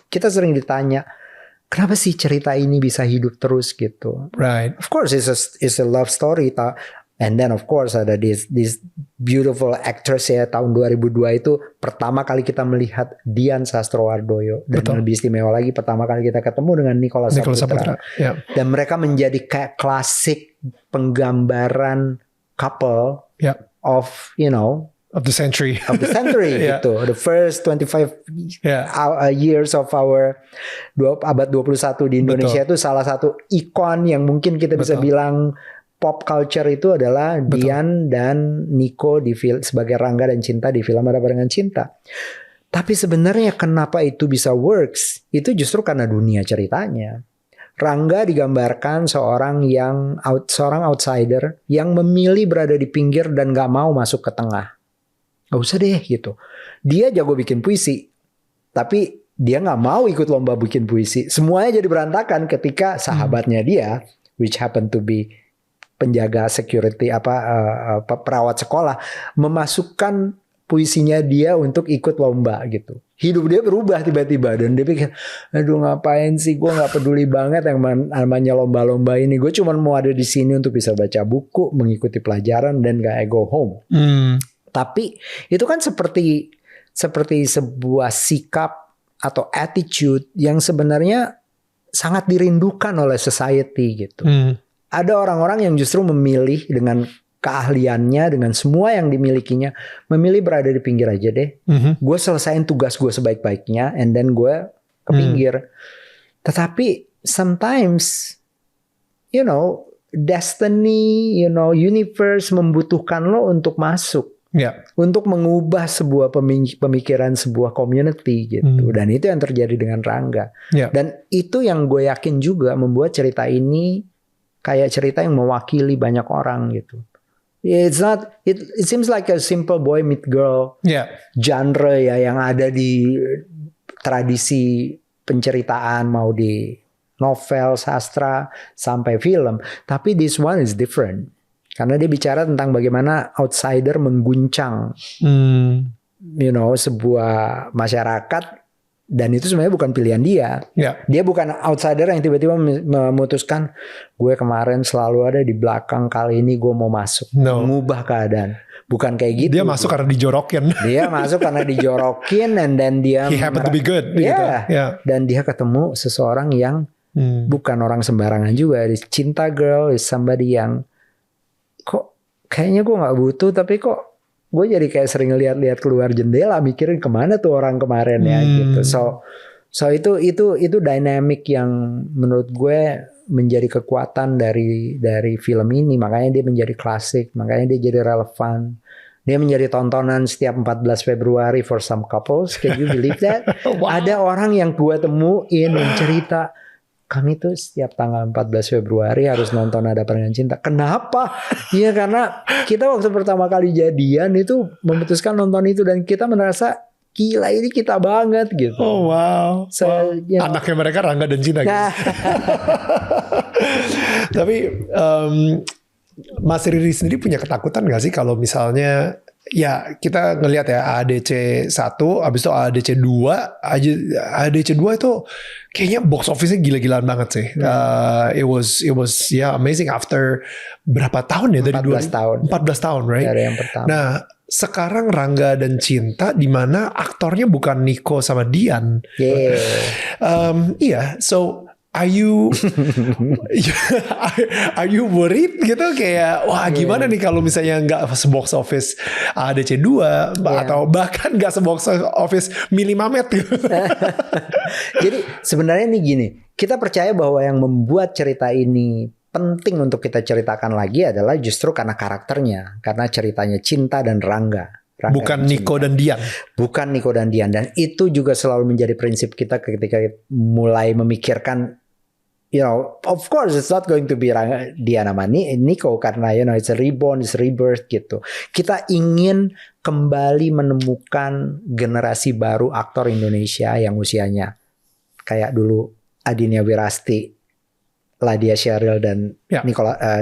kita sering ditanya, kenapa sih cerita ini bisa hidup terus gitu? Right. Of course it's a love story. And then of course ada this beautiful actress ya, tahun 2002 itu pertama kali kita melihat Dian Sastrowardoyo. Dan lebih istimewa lagi pertama kali kita ketemu dengan Nicholas Saputra. Dan mereka menjadi kayak klasik penggambaran couple of of the century gitu. The first 25 years of our abad 21 di Indonesia itu salah satu ikon yang mungkin kita bisa bilang pop culture itu adalah Dian dan Nico sebagai Rangga dan Cinta di film Ada Pandangan Cinta. Tapi sebenarnya kenapa itu bisa works? Itu justru karena dunia ceritanya. Rangga digambarkan seorang outsider yang memilih berada di pinggir dan gak mau masuk ke tengah. Gak usah deh gitu. Dia jago bikin puisi, tapi dia gak mau ikut lomba bikin puisi. Semuanya jadi berantakan ketika sahabatnya dia, which happen to be penjaga security perawat sekolah, memasukkan puisinya dia untuk ikut lomba gitu. Hidup dia berubah tiba-tiba dan dia pikir, aduh ngapain sih, gue gak peduli banget yang namanya lomba-lomba ini. Gue cuma mau ada di sini untuk bisa baca buku, mengikuti pelajaran dan gak go home. Tapi itu kan seperti sebuah sikap atau attitude yang sebenarnya sangat dirindukan oleh society gitu. Ada orang-orang yang justru memilih dengan keahliannya, dengan semua yang dimilikinya, memilih berada di pinggir aja deh. Gue selesain tugas gue sebaik-baiknya, and then gue ke pinggir. Tetapi sometimes, destiny, universe membutuhkan lo untuk masuk. Untuk mengubah sebuah pemikiran sebuah community gitu. Dan itu yang terjadi dengan Rangga. Dan itu yang gue yakin juga membuat cerita ini kayak cerita yang mewakili banyak orang gitu. It's not. It seems like a simple boy meet girl genre ya yang ada di tradisi penceritaan, mau di novel, sastra sampai film. Tapi this one is different karena dia bicara tentang bagaimana outsider mengguncang, sebuah masyarakat. Dan itu sebenarnya bukan pilihan dia. Dia bukan outsider yang tiba-tiba memutuskan gue kemarin selalu ada di belakang, kali ini gue mau masuk, mengubah keadaan. Bukan kayak gitu. Dia masuk karena dijorokin. Dia masuk karena dijorokin, and then dia he happened to be good. Dan dia ketemu seseorang yang bukan orang sembarangan juga. Cinta girl is somebody yang kok kayaknya gue nggak butuh, tapi kok gue jadi kayak sering lihat-lihat keluar jendela mikirin kemana tuh orang kemarin ya gitu. So itu dynamic yang menurut gue menjadi kekuatan dari film ini. Makanya dia menjadi klasik, makanya dia jadi relevan. Dia menjadi tontonan setiap 14 Februari for some couples. Can you believe that? Wow. Ada orang yang gue temuin yang cerita, kami tuh setiap tanggal 14 Februari harus nonton Ada Pernikahan Cinta. Kenapa? Ya karena kita waktu pertama kali jadian itu memutuskan nonton itu dan kita merasa gila ini kita banget gitu. Oh wow. Anaknya mereka Rangga dan Cinta gitu. Tapi Mas Riri sendiri punya ketakutan gak sih kalau misalnya ya kita ngelihat ya AADC 1 abis itu AADC 2 AADC 2 itu kayaknya box office-nya gila-gilaan banget sih. It was amazing after berapa tahun ya? 14 tahun. 14 tahun, right? Dari yang pertama. Nah, sekarang Rangga dan Cinta di mana aktornya bukan Nico sama Dian. Iya, so are you worried gitu kayak wah gimana nih kalau misalnya nggak se-box office AADC 2 atau bahkan nggak se-box office Milimamet gitu. Jadi sebenarnya nih gini, kita percaya bahwa yang membuat cerita ini penting untuk kita ceritakan lagi adalah justru karena karakternya, karena ceritanya Cinta dan Rangga bukan Nico dan Dian. Bukan Nico dan Dian. Dan itu juga selalu menjadi prinsip kita ketika mulai memikirkan, of course it's not going to be Dian sama Nico karena it's a reborn, it's a rebirth gitu. Kita ingin kembali menemukan generasi baru aktor Indonesia yang usianya kayak dulu Adinia Wirasti, Ladia Sheryl dan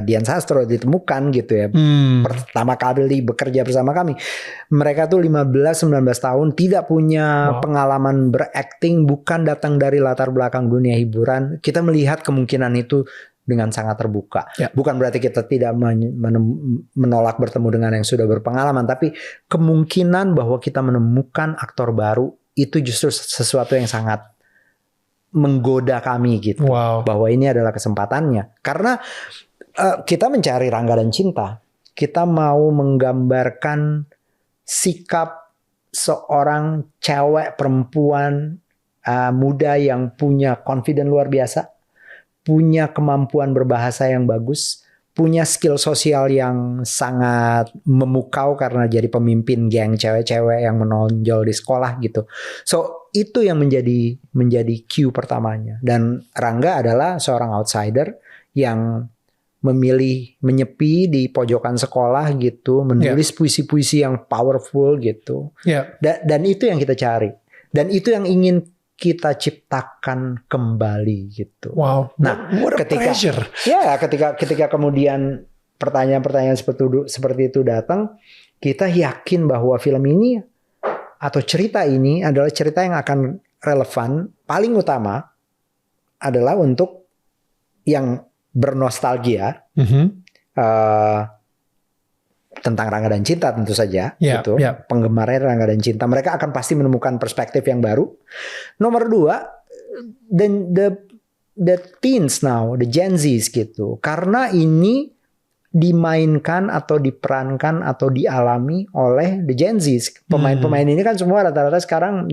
Dian Sastro ditemukan gitu ya. Pertama kali bekerja bersama kami. Mereka tuh 15-19 tahun, tidak punya pengalaman berakting, bukan datang dari latar belakang dunia hiburan. Kita melihat kemungkinan itu dengan sangat terbuka. Bukan berarti kita tidak menolak bertemu dengan yang sudah berpengalaman, tapi kemungkinan bahwa kita menemukan aktor baru itu justru sesuatu yang sangat menggoda kami gitu, bahwa ini adalah kesempatannya. Karena kita mencari Rangga dan Cinta, kita mau menggambarkan sikap seorang cewek perempuan muda yang punya confidence luar biasa, punya kemampuan berbahasa yang bagus, punya skill sosial yang sangat memukau karena jadi pemimpin geng cewek-cewek yang menonjol di sekolah gitu. So itu yang menjadi cue pertamanya. Dan Rangga adalah seorang outsider yang memilih menyepi di pojokan sekolah gitu, menulis puisi-puisi yang powerful gitu. Dan itu yang kita cari. Dan itu yang ingin kita ciptakan kembali gitu. Wow. Nah, ketika kemudian pertanyaan-pertanyaan seperti itu datang, kita yakin bahwa film ini atau cerita ini adalah cerita yang akan relevan. Paling utama adalah untuk yang bernostalgia tentang Rangga dan Cinta tentu saja. Gitu. Penggemarnya Rangga dan Cinta, mereka akan pasti menemukan perspektif yang baru. Nomor 2, the teens now, the Gen Zs gitu. Karena ini dimainkan atau diperankan atau dialami oleh the Gen Zs. Pemain-pemain ini kan semua rata-rata sekarang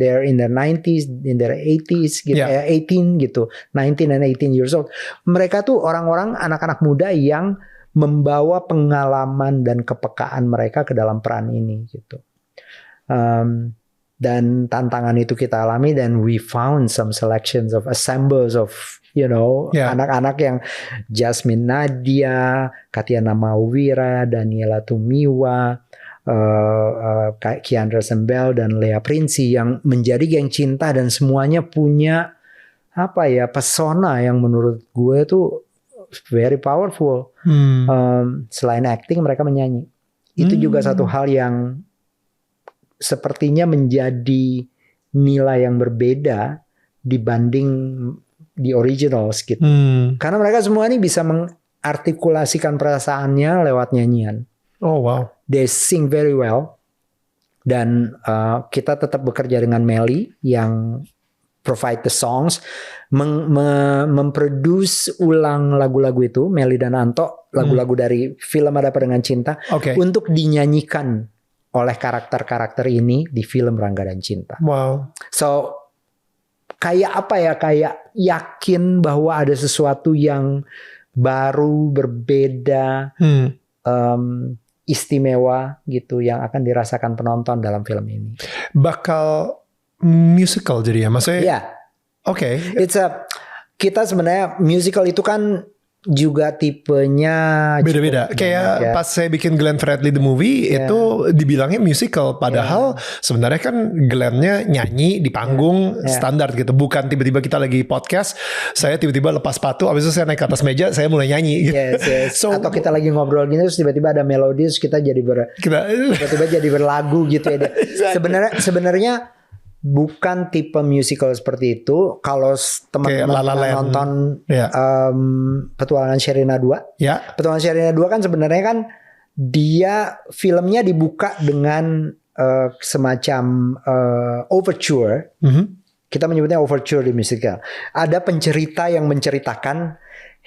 they're in their 90s, in their 80s gitu, 18 gitu, 19 and 18 years old. Mereka tuh orang-orang anak-anak muda yang membawa pengalaman dan kepekaan mereka ke dalam peran ini gitu. Dan tantangan itu kita alami, dan we found some selections of assembles of anak-anak yang Jasmine Nadia, Katiana Mawira, Daniela Tumiwa, Kiandra Sembel dan Lea Princi yang menjadi geng cinta dan semuanya punya pesona yang menurut gue tuh very powerful. Selain acting mereka menyanyi. Itu juga satu hal yang sepertinya menjadi nilai yang berbeda dibanding di originals gitu. Karena mereka semua ini bisa mengartikulasikan perasaannya lewat nyanyian. Oh wow. They sing very well. Dan kita tetap bekerja dengan Melly yang provide the songs, memproduce ulang lagu-lagu itu, Melly dan Anto, lagu-lagu dari film Ada Apa Dengan Cinta, untuk dinyanyikan oleh karakter-karakter ini di film Rangga dan Cinta. Wow. So kayak yakin bahwa ada sesuatu yang baru, berbeda, istimewa gitu yang akan dirasakan penonton dalam film ini. Bakal musical jadi ya, maksudnya? Yeah. Oke. Kita sebenarnya musical itu kan juga tipenya beda-beda. Kayak pas saya bikin Glenn Fredly the movie itu dibilangnya musical, padahal sebenarnya kan Glennnya nyanyi di panggung standar gitu. Bukan tiba-tiba kita lagi podcast, saya tiba-tiba lepas sepatu, abis itu saya naik ke atas meja, saya mulai nyanyi. Yes. So, atau kita lagi ngobrol gini, terus tiba-tiba ada melodi, terus kita jadi tiba-tiba jadi berlagu gitu ya. Sebenarnya bukan tipe musical seperti itu. Kalau teman-teman nonton Petualangan Sherina 2, Petualangan Sherina 2 kan sebenarnya kan dia filmnya dibuka dengan semacam overture. Kita menyebutnya overture di musical. Ada pencerita yang menceritakan,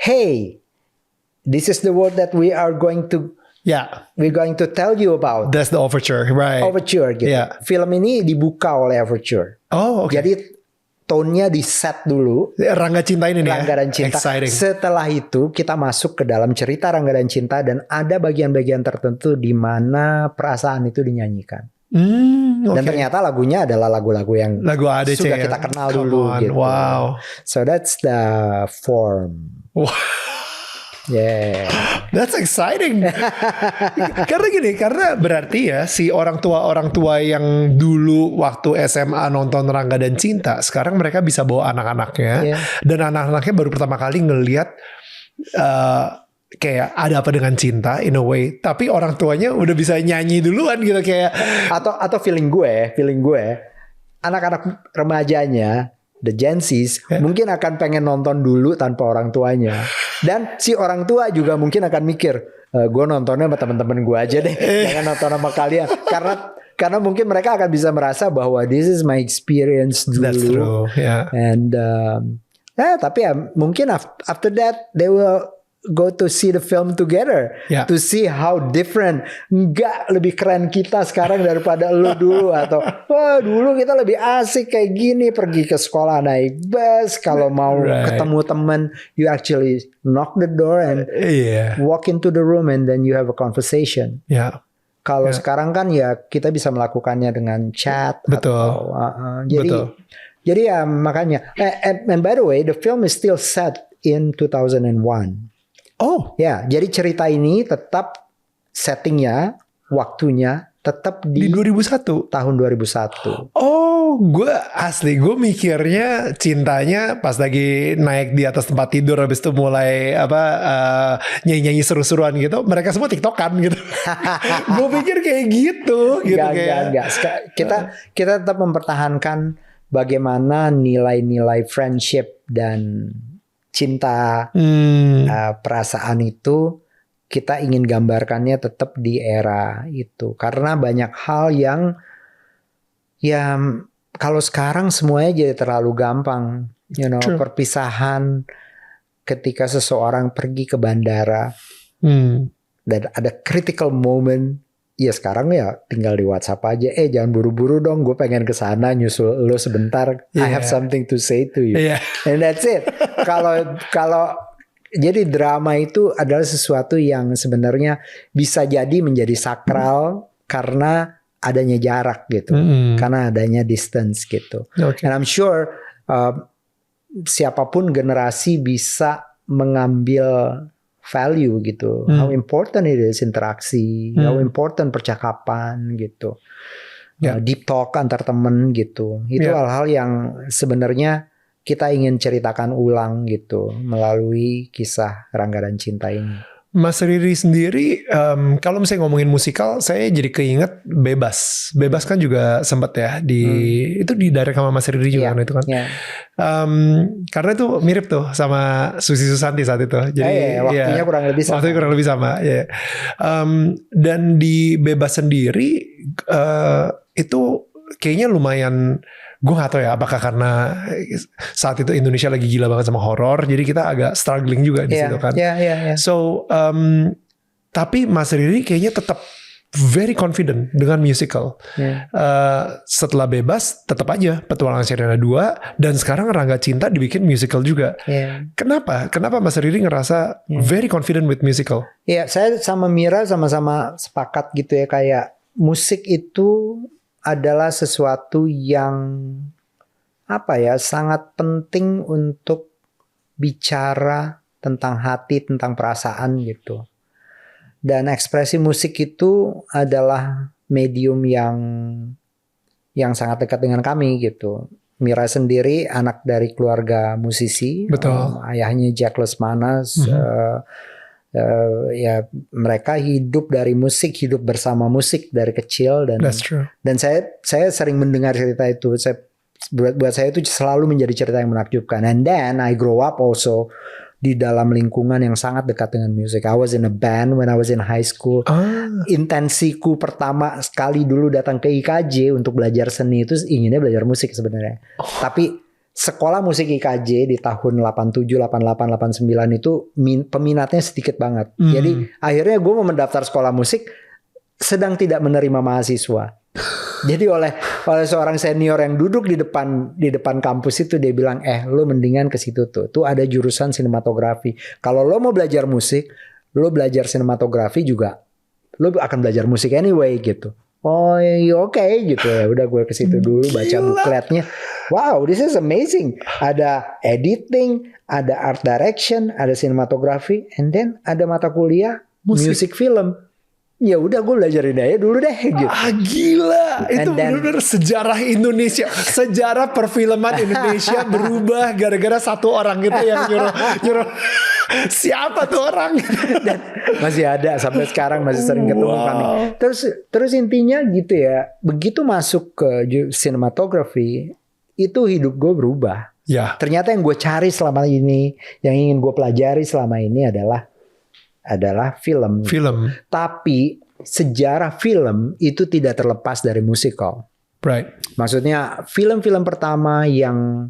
hey, this is the world that we are going to we're going to tell you about. That's the overture, right? Overture gitu. Film ini dibuka oleh overture. Oh, oke. Jadi tone-nya di set dulu. Rangga Cinta ini Rangga dan Cinta. Exciting. Setelah itu kita masuk ke dalam cerita Rangga dan Cinta dan ada bagian-bagian tertentu di mana perasaan itu dinyanyikan. Dan ternyata lagunya adalah lagu-lagu yang sudah kita kenal dulu gitu. Wow. So that's the form. Wow. Yeah. That's exciting. Karena berarti ya si orang tua yang dulu waktu SMA nonton Rangga dan Cinta, sekarang mereka bisa bawa anak-anaknya, dan anak-anaknya baru pertama kali ngelihat kayak Ada Apa Dengan Cinta in a way, tapi orang tuanya udah bisa nyanyi duluan gitu kayak atau feeling gue anak-anak remajanya, the Gen Zs, mungkin akan pengen nonton dulu tanpa orang tuanya. Dan si orang tua juga mungkin akan mikir, gue nontonnya sama teman-teman gue aja deh, jangan nonton sama kalian. Karena mungkin mereka akan bisa merasa bahwa this is my experience dulu. That's true, And tapi mungkin after that they will go to see the film together, to see how different. Enggak lebih keren kita sekarang daripada lu dulu, atau wah dulu kita lebih asik kayak gini, pergi ke sekolah naik bus, kalau mau ketemu teman you actually knock the door and walk into the room and then you have a conversation. Kalau sekarang kan ya kita bisa melakukannya dengan chat. Betul. Jadi ya makanya and by the way the film is still set in 2001. Oh ya, jadi cerita ini tetap settingnya, waktunya tetap di 2001, tahun 2001. Oh, gue mikirnya cintanya pas lagi naik di atas tempat tidur, habis itu mulai nyanyi-nyanyi seru-seruan gitu. Mereka semua tiktokan gitu. Gue pikir kayak gitu. Enggak. Kita tetap mempertahankan bagaimana nilai-nilai friendship dan cinta, perasaan itu kita ingin gambarkannya tetap di era itu. Karena banyak hal yang kalau sekarang semuanya jadi terlalu gampang. Perpisahan ketika seseorang pergi ke bandara dan ada critical moment. Ya sekarang ya tinggal di WhatsApp aja. Jangan buru-buru dong, gue pengen kesana nyusul lo sebentar. I have something to say to you. And that's it. Kalau jadi drama itu adalah sesuatu yang sebenarnya bisa jadi menjadi sakral karena adanya jarak gitu, karena adanya distance gitu. And I'm sure siapapun generasi bisa mengambil value gitu. How important it is interaksi, how important percakapan gitu. Deep talk antar temen gitu. Itu hal-hal yang sebenarnya kita ingin ceritakan ulang gitu melalui kisah Rangga dan Cinta ini. Mas Riri sendiri, kalau misalnya ngomongin musikal, saya jadi keinget Bebas. Bebas kan juga sempat ya itu di direct sama Mas Riri juga kan itu kan. Karena itu mirip tuh sama Susi Susanti saat itu. Jadi waktunya kurang lebih sama. Waktunya kurang lebih sama. Dan di Bebas sendiri itu kayaknya lumayan. Gue gak tahu ya apakah karena saat itu Indonesia lagi gila banget sama horor, jadi kita agak struggling juga di situ kan. So tapi Mas Riri kayaknya tetap very confident dengan musical. Setelah Bebas tetap aja Petualangan Sherina 2 dan sekarang Rangga Cinta dibikin musical juga. Kenapa Mas Riri ngerasa very confident with musical? Saya sama Mira sama-sama sepakat gitu ya, kayak musik itu adalah sesuatu yang sangat penting untuk bicara tentang hati, tentang perasaan gitu. Dan ekspresi musik itu adalah medium yang sangat dekat dengan kami gitu. Mira sendiri anak dari keluarga musisi. Betul. Ayahnya Jack Lesmana. Mereka hidup dari musik, hidup bersama musik dari kecil, dan saya sering mendengar cerita itu. Buat saya itu selalu menjadi cerita yang menakjubkan. And then I grow up also di dalam lingkungan yang sangat dekat dengan musik. I was in a band when I was in high school. Intensiku pertama sekali dulu datang ke IKJ untuk belajar seni itu inginnya belajar musik sebenarnya. Tapi sekolah musik IKJ di tahun 87, 88, 89 itu peminatnya sedikit banget. Jadi akhirnya gue mau mendaftar sekolah musik sedang tidak menerima mahasiswa. Jadi oleh seorang senior yang duduk di depan kampus itu, dia bilang, lo mendingan ke situ tuh. Tuh ada jurusan sinematografi. Kalau lo mau belajar musik, lo belajar sinematografi juga, lo akan belajar musik anyway gitu. Oh oke gitu ya. Udah gue ke situ dulu baca bukletnya. Wow, this is amazing. Ada editing, ada art direction, ada sinematografi, and then ada mata kuliah music film. Ya udah gue belajarin aja dulu deh gitu. Gila. Itu benar-benar sejarah Indonesia, sejarah perfilman Indonesia berubah gara-gara satu orang gitu yang nyuruh. Siapa tuh orang? Dan masih ada sampai sekarang, masih sering ketemu kami. Terus intinya gitu ya, begitu masuk ke sinematografi, itu hidup gue berubah. Ternyata yang gue cari selama ini, yang ingin gue pelajari selama ini adalah film. Tapi sejarah film itu tidak terlepas dari musikal. Right. Maksudnya film-film pertama yang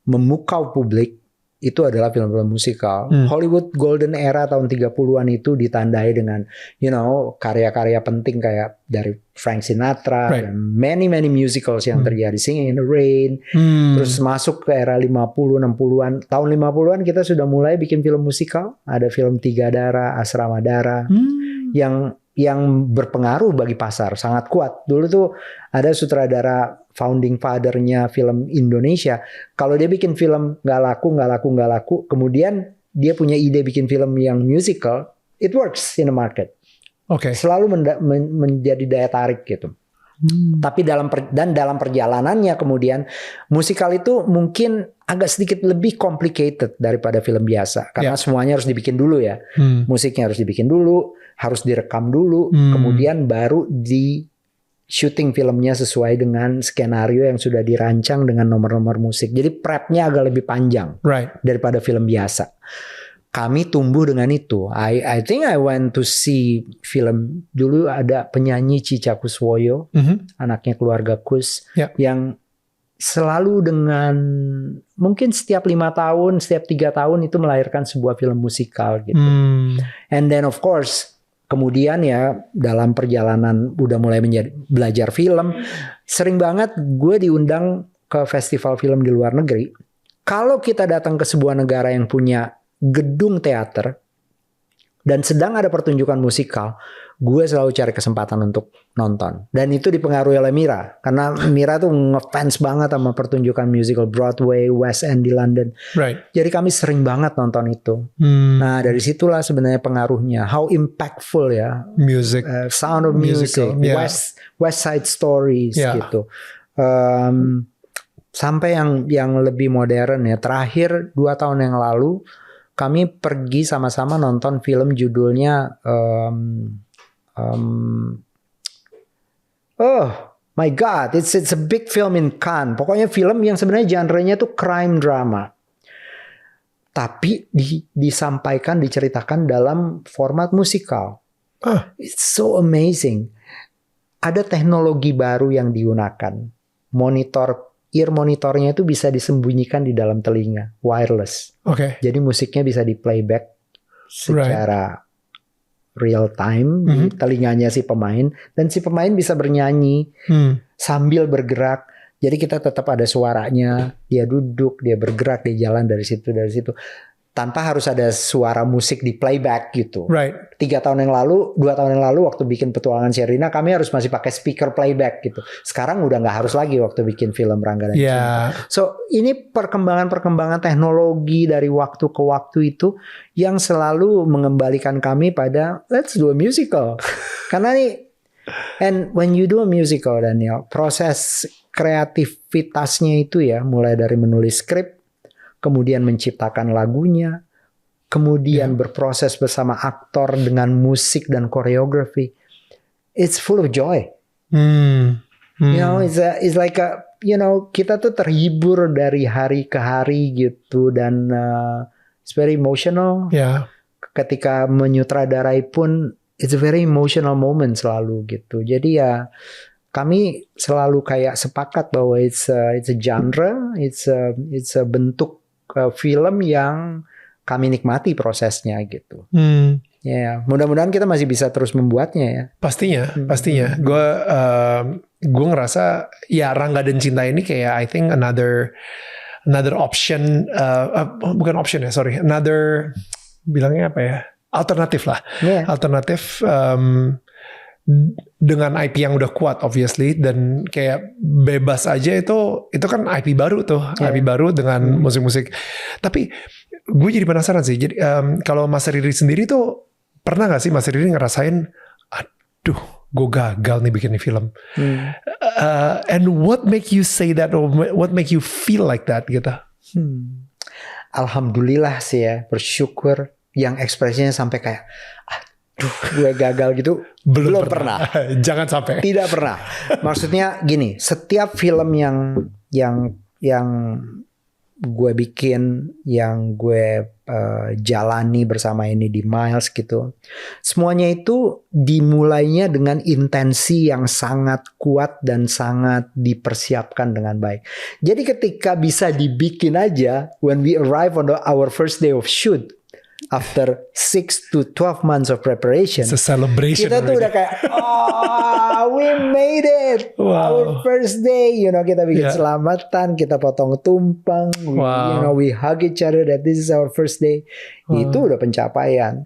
memukau publik itu adalah film-film musikal. Hollywood Golden Era tahun 30-an itu ditandai dengan karya-karya penting kayak dari Frank Sinatra, dan many musicals yang terjadi, Singing in the Rain. Terus masuk ke era 50, 60-an. Tahun 50-an kita sudah mulai bikin film musikal. Ada film Tiga Darah, Asrama Darah yang berpengaruh bagi pasar, sangat kuat. Dulu tuh ada sutradara founding father-nya film Indonesia. Kalau dia bikin film nggak laku, kemudian dia punya ide bikin film yang musical, it works in the market. Selalu menjadi daya tarik gitu. Tapi dalam perjalanannya kemudian musikal itu mungkin agak sedikit lebih complicated daripada film biasa, karena semuanya harus dibikin dulu ya. Musiknya harus dibikin dulu, harus direkam dulu, kemudian baru di syuting filmnya sesuai dengan skenario yang sudah dirancang dengan nomor-nomor musik. Jadi prepnya agak lebih panjang daripada film biasa. Kami tumbuh dengan itu. I think I went to see film, dulu ada penyanyi Cica Kuswoyo, anaknya keluarga Kus, yang selalu dengan mungkin setiap 5 tahun, setiap 3 tahun itu melahirkan sebuah film musikal gitu. And then of course kemudian ya dalam perjalanan udah mulai belajar film, sering banget gue diundang ke festival film di luar negeri. Kalau kita datang ke sebuah negara yang punya gedung teater, dan sedang ada pertunjukan musikal, gue selalu cari kesempatan untuk nonton. Dan itu dipengaruhi oleh Mira, karena Mira tuh ngefans banget sama pertunjukan musical Broadway, West End di London. Right. Jadi kami sering banget nonton itu. Nah dari situlah sebenarnya pengaruhnya, how impactful ya, music, Sound of Music, yeah. West Side Stories gitu. Sampai yang lebih modern ya. Terakhir 2 tahun yang lalu kami pergi sama-sama nonton film judulnya oh my God, it's a big film in Cannes. Pokoknya film yang sebenarnya genre-nya tuh crime drama, tapi disampaikan, diceritakan dalam format musikal. It's so amazing. Ada teknologi baru yang digunakan. Ear monitornya itu bisa disembunyikan di dalam telinga, wireless. Jadi musiknya bisa di playback secara real time di telinganya si pemain, dan si pemain bisa bernyanyi sambil bergerak. Jadi kita tetap ada suaranya. Dia duduk, dia bergerak, dia jalan dari situ tanpa harus ada suara musik di playback gitu. Right. 2 tahun yang lalu waktu bikin Petualangan Sherina, kami harus masih pakai speaker playback gitu. Sekarang udah nggak harus lagi waktu bikin film Rangga dan Cinta. So ini perkembangan teknologi dari waktu ke waktu itu yang selalu mengembalikan kami pada let's do a musical. Karena nih, and when you do a musical, Daniel, proses kreativitasnya itu ya, mulai dari menulis skrip, kemudian menciptakan lagunya, kemudian berproses bersama aktor dengan musik dan koreografi. It's full of joy. You know, it's like kita tuh terhibur dari hari ke hari gitu, dan it's very emotional. Ketika menyutradarai pun it's a very emotional moment selalu gitu. Jadi ya kami selalu kayak sepakat bahwa it's a genre, it's a bentuk film yang kami nikmati prosesnya gitu. Ya, mudah-mudahan kita masih bisa terus membuatnya ya. Pastinya. Gue ngerasa ya Rangga dan Cinta ini kayak I think another option, bukan option ya, sorry, another bilangnya apa ya? Alternatif lah. Alternatif dengan IP yang udah kuat obviously, dan kayak bebas aja itu kan IP baru tuh, IP baru dengan musik-musik. Tapi gue jadi penasaran sih. Jadi kalau Mas Riri sendiri tuh pernah nggak sih Mas Riri ngerasain, aduh, gue gagal nih bikin film. And what make you say that, or what make you feel like that gitu? Alhamdulillah sih ya, bersyukur yang ekspresinya sampai kayak aduh gue gagal gitu belum pernah. Jangan sampai. Tidak pernah. Maksudnya gini, setiap film yang gue bikin, yang gue jalani bersama ini di Miles gitu, semuanya itu dimulainya dengan intensi yang sangat kuat dan sangat dipersiapkan dengan baik. Jadi ketika bisa dibikin aja, when we arrive on our first day of shoot, after 6 to 12 months of preparation, it's a celebration. Kita tuh udah kayak, we made it, our first day. Kita bikin selamatan, kita potong tumpeng, we hug each other that this is our first day. Itu udah pencapaian.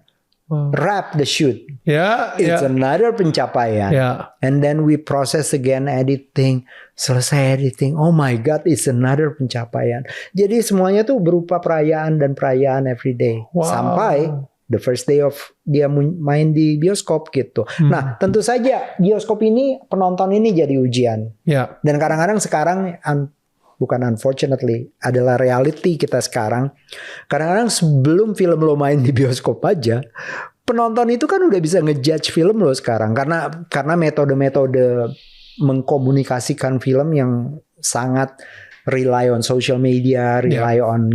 Wrap the shoot, it's another pencapaian. And then we process again editing, selesai editing, oh my God, it's another pencapaian. Jadi semuanya tuh berupa perayaan dan perayaan every day. Sampai the first day of dia main di bioskop gitu. Nah tentu saja bioskop ini, penonton ini jadi ujian. Dan kadang-kadang sekarang bukan unfortunately, adalah reality kita sekarang. Kadang-kadang sebelum film lo main di bioskop aja, penonton itu kan udah bisa ngejudge film lo sekarang. Karena metode-metode mengkomunikasikan film yang sangat rely on social media, rely on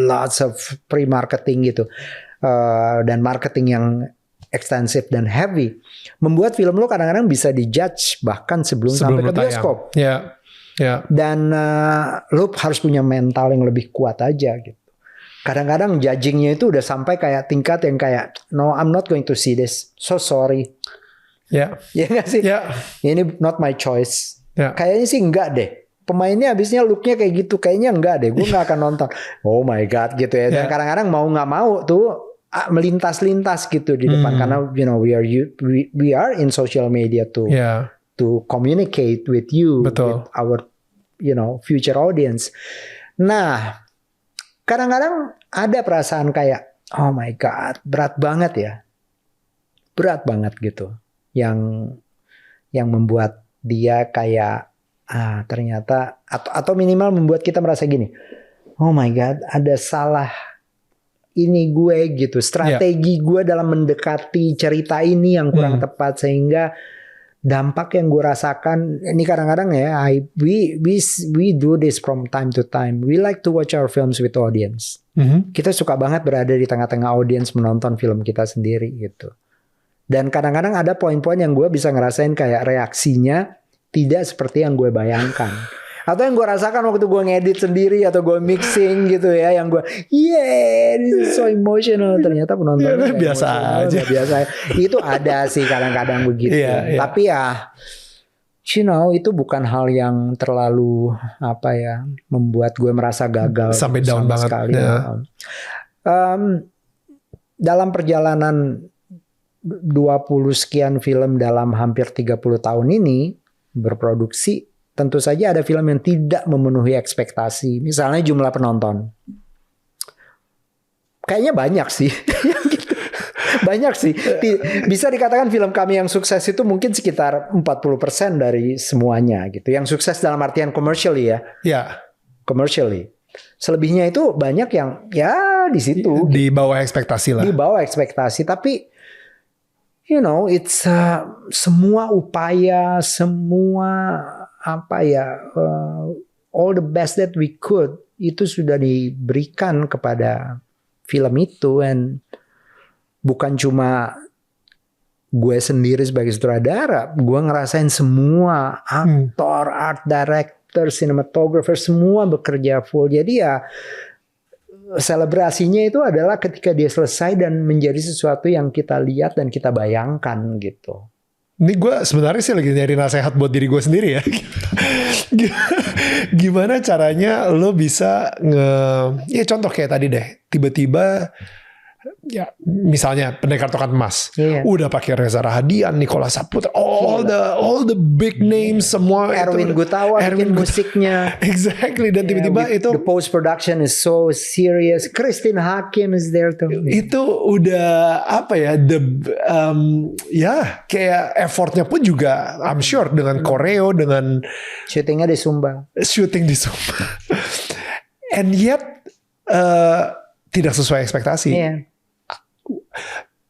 lots of pre-marketing gitu. Dan marketing yang extensive dan heavy. Membuat film lo kadang-kadang bisa dijudge bahkan sebelum sampai ke bioskop. Dan lo harus punya mental yang lebih kuat aja gitu. Kadang-kadang judgingnya itu udah sampai kayak tingkat yang kayak, no, I'm not going to see this, so sorry. Ya nggak sih? Ini not my choice. Kayaknya sih enggak deh. Pemainnya habisnya looknya kayak gitu, kayaknya enggak deh. Gue nggak akan nonton. Oh my God gitu ya. Dan kadang-kadang mau nggak mau tuh melintas-lintas gitu di depan karena we are in social media to communicate with you, Betul. with our future audience. Nah, kadang-kadang ada perasaan kayak oh my god, berat banget gitu, yang membuat dia kayak ternyata atau minimal membuat kita merasa gini, oh my god, ada salah ini gue gitu, strategi gue dalam mendekati cerita ini yang kurang tepat, sehingga dampak yang gue rasakan ini kadang-kadang ya, we do this from time to time. We like to watch our films with audience. Kita suka banget berada di tengah-tengah audience menonton film kita sendiri gitu. Dan kadang-kadang ada poin-poin yang gue bisa ngerasain kayak reaksinya tidak seperti yang gue bayangkan. Atau yang gue rasakan waktu gue ngedit sendiri atau gue mixing gitu ya, yang gue this is so emotional, ternyata penontonnya biasa aja. Biasa. Itu ada sih kadang-kadang begitu. Tapi ya itu bukan hal yang terlalu membuat gue merasa gagal sampai down banget sekali. Dalam perjalanan 20 sekian film dalam hampir 30 tahun ini berproduksi, tentu saja ada film yang tidak memenuhi ekspektasi. Misalnya jumlah penonton. Kayaknya banyak sih. Banyak sih. Bisa dikatakan film kami yang sukses itu mungkin sekitar 40% dari semuanya gitu. Yang sukses dalam artian commercially ya. Commercially. Selebihnya itu banyak yang di situ. Di bawah ekspektasi lah. Di bawah ekspektasi. Tapi it's semua upaya, semua all the best that we could itu sudah diberikan kepada film itu, and bukan cuma gue sendiri sebagai sutradara, gue ngerasain semua aktor, art director, cinematographer semua bekerja full. Jadi ya selebrasinya itu adalah ketika dia selesai dan menjadi sesuatu yang kita lihat dan kita bayangkan gitu. Ini gue sebenarnya sih lagi nyari nasihat buat diri gue sendiri ya. Gimana caranya lo bisa contoh kayak tadi deh, tiba-tiba ya misalnya Pendekar Tongkat Emas, udah pakai Reza Rahadian, Nicholas Saputra, all the big names semua, Erwin Gutawa bikin musiknya, exactly, dan tiba-tiba itu the post production is so serious. Christine Hakim is there too. Itu udah kayak effortnya pun juga I'm sure dengan koreo, dengan syutingnya di Sumba, and yet tidak sesuai ekspektasi.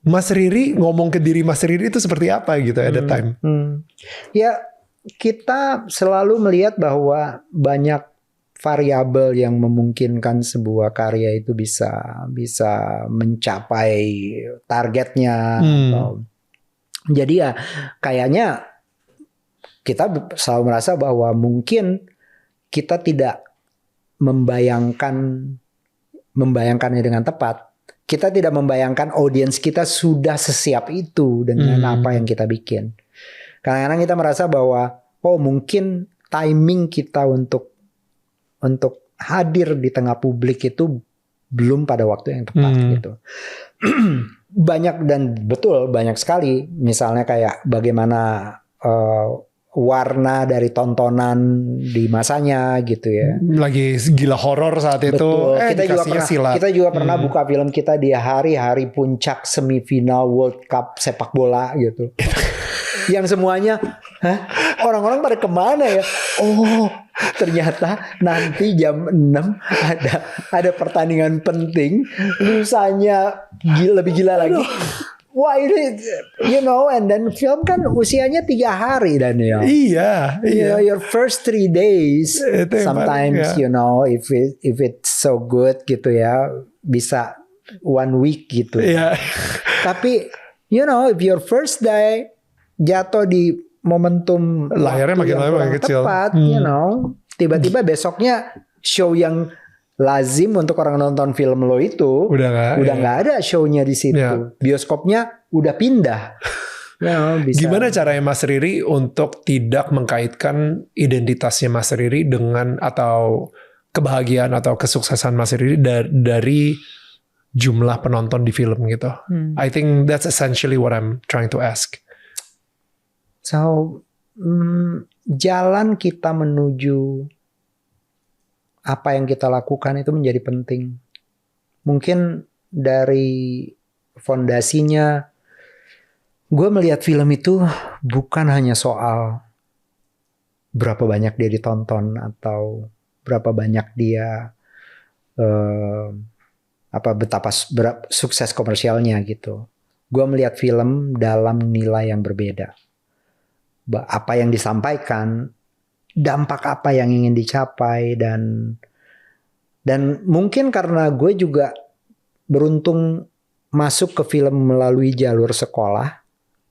Mas Riri ngomong ke diri Mas Riri itu seperti apa gitu at the time? Ya, kita selalu melihat bahwa banyak variabel yang memungkinkan sebuah karya itu bisa mencapai targetnya. Jadi ya kayaknya kita selalu merasa bahwa mungkin kita tidak membayangkannya dengan tepat. Kita tidak membayangkan audiens kita sudah sesiap itu dengan apa yang kita bikin. Kadang-kadang kita merasa bahwa mungkin timing kita untuk hadir di tengah publik itu belum pada waktu yang tepat gitu. Banyak sekali, misalnya kayak bagaimana warna dari tontonan di masanya gitu ya. Lagi gila horor saat itu. Kita juga pernah buka film kita di hari-hari puncak semifinal World Cup sepak bola gitu. Yang semuanya, orang-orang pada kemana ya? Ternyata nanti jam 6 ada pertandingan penting. Lusanya lebih gila lagi. Wah ini, and then film kan usianya 3 hari Daniel. Iya. Your first 3 days, sometimes if it's so good gitu ya, bisa 1 week gitu. Tapi if your first day jatuh di momentum layarnya makin lama makin kecil. Tepat, tiba-tiba besoknya show yang lazim untuk orang nonton film lo itu udah nggak ada show-nya di situ. Bioskopnya udah pindah. Gimana caranya Mas Riri untuk tidak mengkaitkan identitasnya Mas Riri dengan atau kebahagiaan atau kesuksesan Mas Riri dari jumlah penonton di film gitu. I think that's essentially what I'm trying to ask. So, jalan kita menuju apa yang kita lakukan itu menjadi penting. Mungkin dari fondasinya, gue melihat film itu bukan hanya soal berapa banyak dia ditonton atau berapa banyak dia betapa sukses komersialnya gitu. Gue melihat film dalam nilai yang berbeda. Apa yang disampaikan, dampak apa yang ingin dicapai, dan mungkin karena gue juga beruntung masuk ke film melalui jalur sekolah.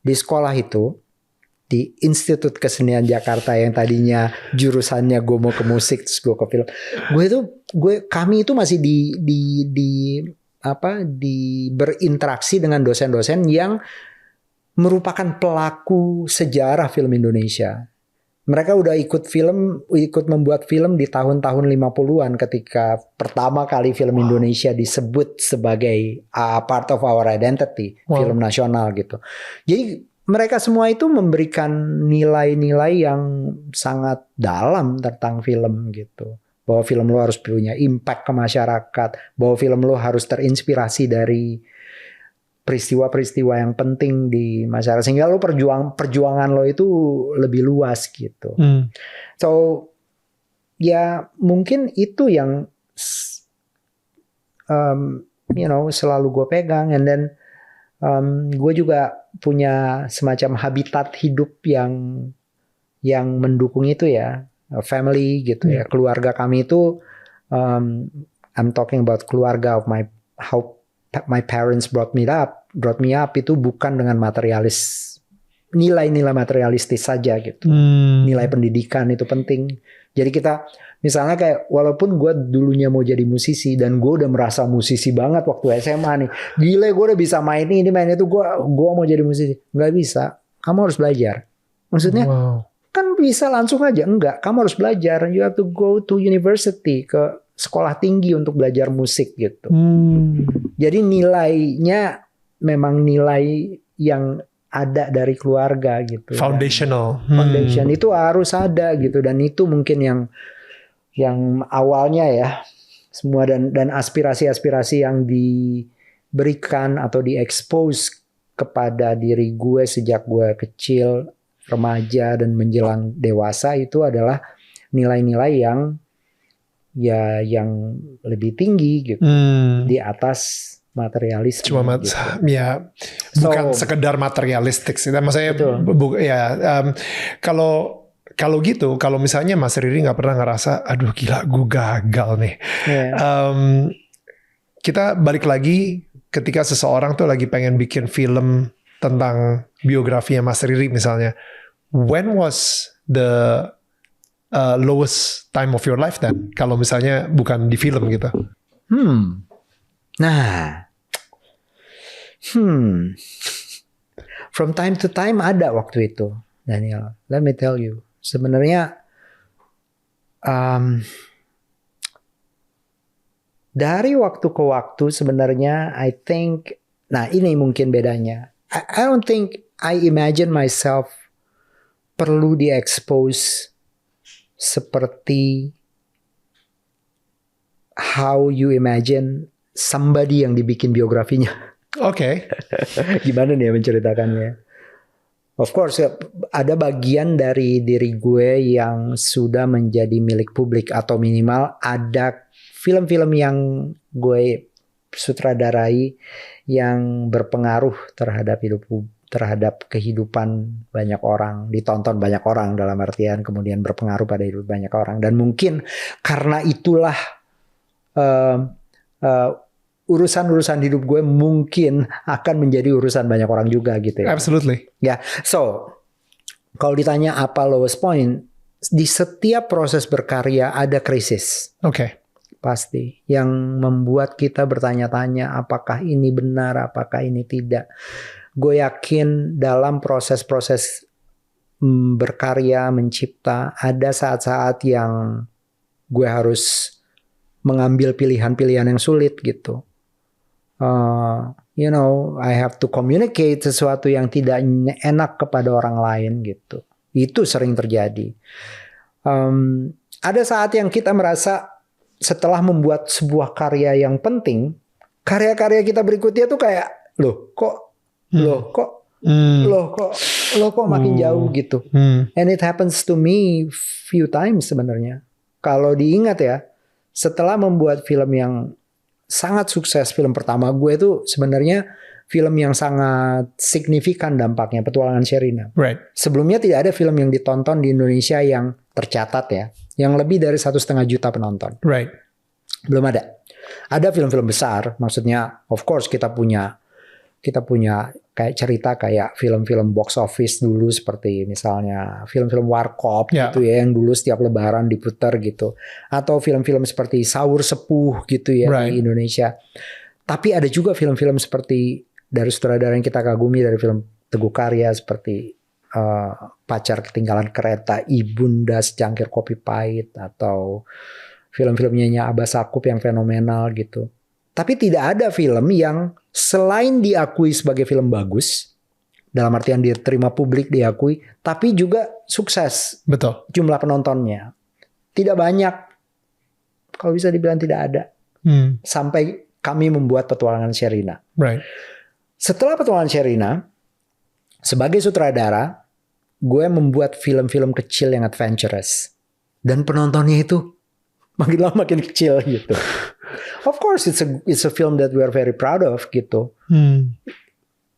Di sekolah itu, di Institut Kesenian Jakarta yang tadinya jurusannya gue mau ke musik terus gue ke film. Kami itu masih berinteraksi dengan dosen-dosen yang merupakan pelaku sejarah film Indonesia. Mereka udah ikut membuat film di tahun-tahun 50-an ketika pertama kali film Indonesia disebut sebagai part of our identity, film nasional gitu. Jadi mereka semua itu memberikan nilai-nilai yang sangat dalam tentang film gitu. Bahwa film lo harus punya impact ke masyarakat, bahwa film lo harus terinspirasi dari peristiwa-peristiwa yang penting di masyarakat, sehingga lo perjuangan lo itu lebih luas gitu. So ya mungkin itu yang selalu gue pegang, and then gue juga punya semacam habitat hidup yang mendukung itu ya, family gitu ya, keluarga kami itu, I'm talking about keluarga of how my parents brought me up itu bukan dengan nilai-nilai materialistis saja gitu. Nilai pendidikan itu penting. Jadi kita misalnya kayak walaupun gue dulunya mau jadi musisi dan gue udah merasa musisi banget waktu SMA nih. Gila gue udah bisa main ini main itu, gue mau jadi musisi. Nggak bisa. Kamu harus belajar. Maksudnya kan bisa langsung aja. Enggak. Kamu harus belajar. You have to go to university, ke sekolah tinggi untuk belajar musik gitu. Jadi nilainya memang nilai yang ada dari keluarga gitu. Foundational. Foundation itu harus ada gitu, dan itu mungkin yang awalnya ya semua, dan aspirasi-aspirasi yang diberikan atau diekspos kepada diri gue sejak gue kecil, remaja dan menjelang dewasa itu adalah nilai-nilai yang lebih tinggi gitu, di atas materialisme. Cuma gitu. Ya bukan sekedar materialistik sih. Maksudnya kalau gitu, kalau misalnya Mas Riri nggak pernah ngerasa, aduh gila gue gagal nih. Kita balik lagi ketika seseorang tuh lagi pengen bikin film tentang biografinya Mas Riri misalnya. When was the lowest time of your life then? Kalau misalnya bukan di film gitu. Nah, from time to time ada waktu itu, Daniel. Let me tell you, sebenarnya dari waktu ke waktu sebenarnya I think, nah ini mungkin bedanya. I don't think I imagine myself perlu di-expose seperti how you imagine somebody yang dibikin biografinya. Oke. Gimana nih menceritakannya? Of course, ada bagian dari diri gue yang sudah menjadi milik publik, atau minimal ada film-film yang gue sutradarai yang berpengaruh terhadap kehidupan banyak orang, ditonton banyak orang, dalam artian kemudian berpengaruh pada hidup banyak orang. Dan mungkin karena itulah urusan-urusan hidup gue mungkin akan menjadi urusan banyak orang juga gitu ya. Absolutely. Ya, so kalau ditanya apa lowest point, di setiap proses berkarya ada krisis. Oke. Pasti yang membuat kita bertanya-tanya apakah ini benar, apakah ini tidak. Gue yakin dalam proses-proses berkarya, mencipta, ada saat-saat yang gue harus mengambil pilihan-pilihan yang sulit gitu. I have to communicate sesuatu yang tidak enak kepada orang lain gitu. Itu sering terjadi. Ada saat yang kita merasa setelah membuat sebuah karya yang penting, karya-karya kita berikutnya tuh kayak loh kok makin jauh gitu. And it happens to me few times sebenarnya. Kalau diingat ya, setelah membuat film yang sangat sukses, film pertama gue itu sebenarnya film yang sangat signifikan dampaknya, Petualangan Sherina. Right. Sebelumnya tidak ada film yang ditonton di Indonesia yang tercatat ya, yang lebih dari 1,5 juta penonton. Right. Belum ada. Ada film-film besar, maksudnya of course kita punya kayak cerita kayak film-film box office dulu seperti misalnya film-film Warkop gitu ya, yang dulu setiap lebaran diputar gitu, atau film-film seperti Sahur Sepuh gitu ya di Indonesia. Tapi ada juga film-film seperti dari sutradara yang kita kagumi dari film Teguh Karya seperti Pacar Ketinggalan Kereta, Ibunda Secangkir Kopi Pahit, atau film-filmnya Aba Sakup yang fenomenal gitu. Tapi tidak ada film yang selain diakui sebagai film bagus, dalam artian diterima publik, diakui, tapi juga sukses. Betul. Jumlah penontonnya tidak banyak, kalau bisa dibilang tidak ada. Sampai kami membuat Petualangan Sherina. Right. Setelah Petualangan Sherina, sebagai sutradara, gue membuat film-film kecil yang adventurous, dan penontonnya itu makin lama makin kecil gitu. Of course it's a film that we are very proud of gitu.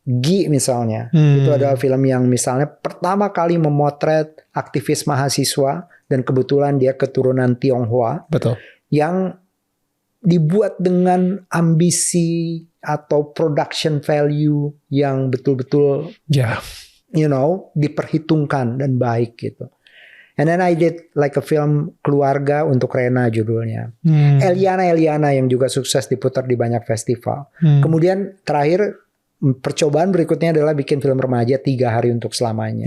Gi misalnya, itu adalah film yang misalnya pertama kali memotret aktivis mahasiswa dan kebetulan dia keturunan Tionghoa. Betul. Yang dibuat dengan ambisi atau production value yang betul-betul diperhitungkan dan baik gitu. And then I did like a film keluarga untuk Rena judulnya. Eliana yang juga sukses diputar di banyak festival. Kemudian terakhir percobaan berikutnya adalah bikin film remaja 3 Hari Untuk Selamanya.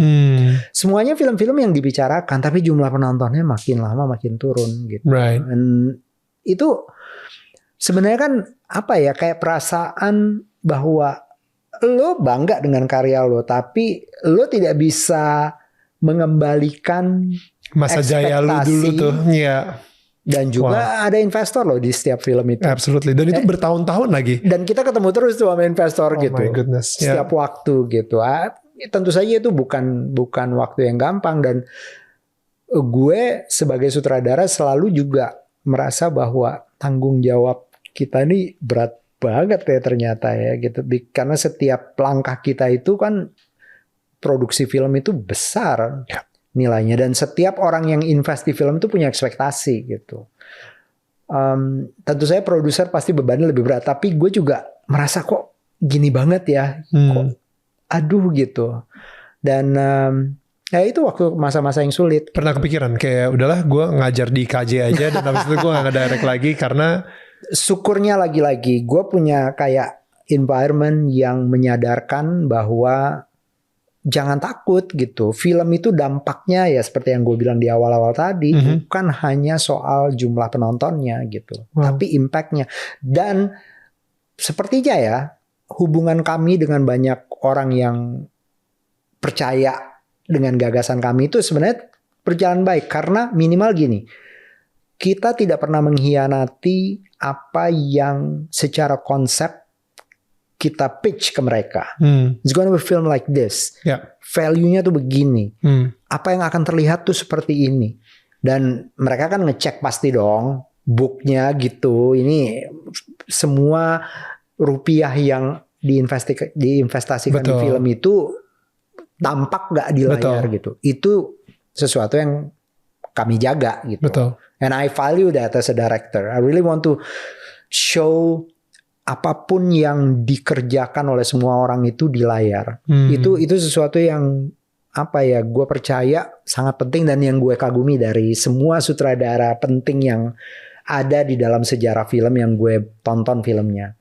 Semuanya film-film yang dibicarakan, tapi jumlah penontonnya makin lama makin turun gitu. Right. Dan itu sebenarnya kan kayak perasaan bahwa lo bangga dengan karya lo, tapi lo tidak bisa mengembalikan masa jaya lu dulu tuh. Dan juga ada investor loh di setiap film itu. Absolutely. Dan itu bertahun-tahun lagi. Dan kita ketemu terus tuh sama investor gitu. My goodness. Setiap waktu gitu. Tentu saja itu bukan waktu yang gampang, dan gue sebagai sutradara selalu juga merasa bahwa tanggung jawab kita ini berat banget ya ternyata ya gitu. Karena setiap langkah kita itu kan, produksi film itu besar nilainya, dan setiap orang yang invest di film itu punya ekspektasi gitu. Tentu saja produser pasti bebannya lebih berat, tapi gue juga merasa kok gini banget ya, kok aduh gitu. Dan itu waktu masa-masa yang sulit. Pernah kepikiran kayak udahlah gue ngajar di KJ aja, dan habis itu gue gak ngedirect lagi, karena syukurnya lagi-lagi gue punya kayak environment yang menyadarkan bahwa jangan takut gitu. Film itu dampaknya ya seperti yang gue bilang di awal-awal tadi, bukan hanya soal jumlah penontonnya gitu, tapi impactnya. Dan sepertinya ya, hubungan kami dengan banyak orang yang percaya dengan gagasan kami itu sebenarnya berjalan baik. Karena minimal gini, kita tidak pernah mengkhianati apa yang secara konsep kita pitch ke mereka. It's gonna be a film like this. Value-nya tuh begini. Apa yang akan terlihat tuh seperti ini. Dan mereka kan ngecek pasti dong booknya gitu. Ini semua rupiah yang diinvestasikan di film itu tampak gak di layar gitu. Itu sesuatu yang kami jaga gitu. And I value that as a director. I really want to show apapun yang dikerjakan oleh semua orang itu di layar. Itu sesuatu yang gue percaya sangat penting, dan yang gue kagumi dari semua sutradara penting yang ada di dalam sejarah film yang gue tonton filmnya.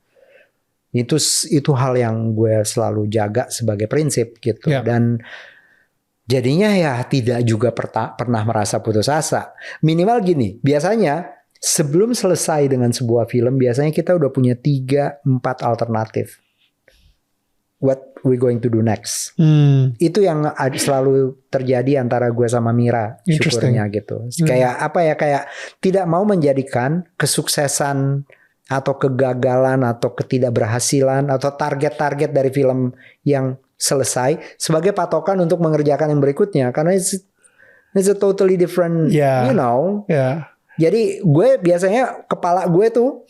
Itu hal yang gue selalu jaga sebagai prinsip gitu. Dan jadinya ya tidak juga pernah merasa putus asa. Minimal gini, biasanya sebelum selesai dengan sebuah film, biasanya kita udah punya 3-4 alternatif. What we going to do next? Itu yang selalu terjadi antara gue sama Mira, syukurnya gitu. Kayak apa ya? Kayak tidak mau menjadikan kesuksesan atau kegagalan atau ketidakberhasilan atau target-target dari film yang selesai sebagai patokan untuk mengerjakan yang berikutnya, karena it's a totally different, you know. Jadi gue biasanya kepala gue tuh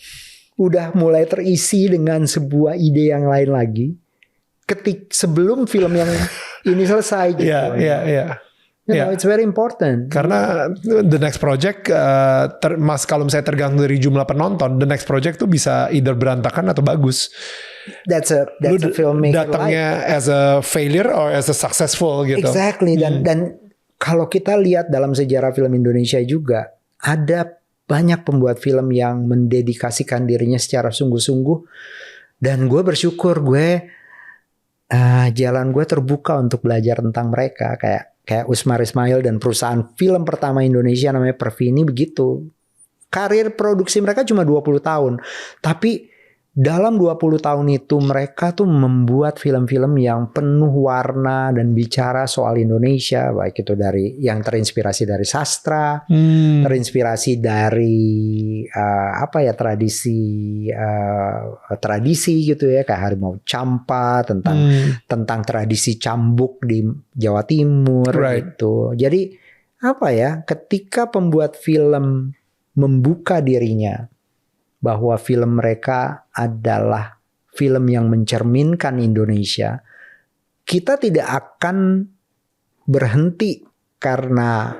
udah mulai terisi dengan sebuah ide yang lain lagi sebelum film yang ini selesai gitu. You know, it's very important. Karena the next project, kalau misalnya tergantung dari jumlah penonton, the next project tuh bisa either berantakan atau bagus. That's a filmmaker datangnya as a failure or as a successful gitu. Exactly. Dan kalau kita lihat dalam sejarah film Indonesia juga, ada banyak pembuat film yang mendedikasikan dirinya secara sungguh-sungguh. Dan gue bersyukur jalan gue terbuka untuk belajar tentang mereka. Kayak Usmar Ismail dan perusahaan film pertama Indonesia namanya Perfini begitu. Karir produksi mereka cuma 20 tahun. Tapi dalam 20 tahun itu mereka tuh membuat film-film yang penuh warna dan bicara soal Indonesia, baik itu dari yang terinspirasi dari sastra, terinspirasi dari tradisi gitu ya, kayak Harimau Campa, tentang tradisi cambuk di Jawa Timur gitu. Jadi ketika pembuat film membuka dirinya bahwa film mereka adalah film yang mencerminkan Indonesia, kita tidak akan berhenti karena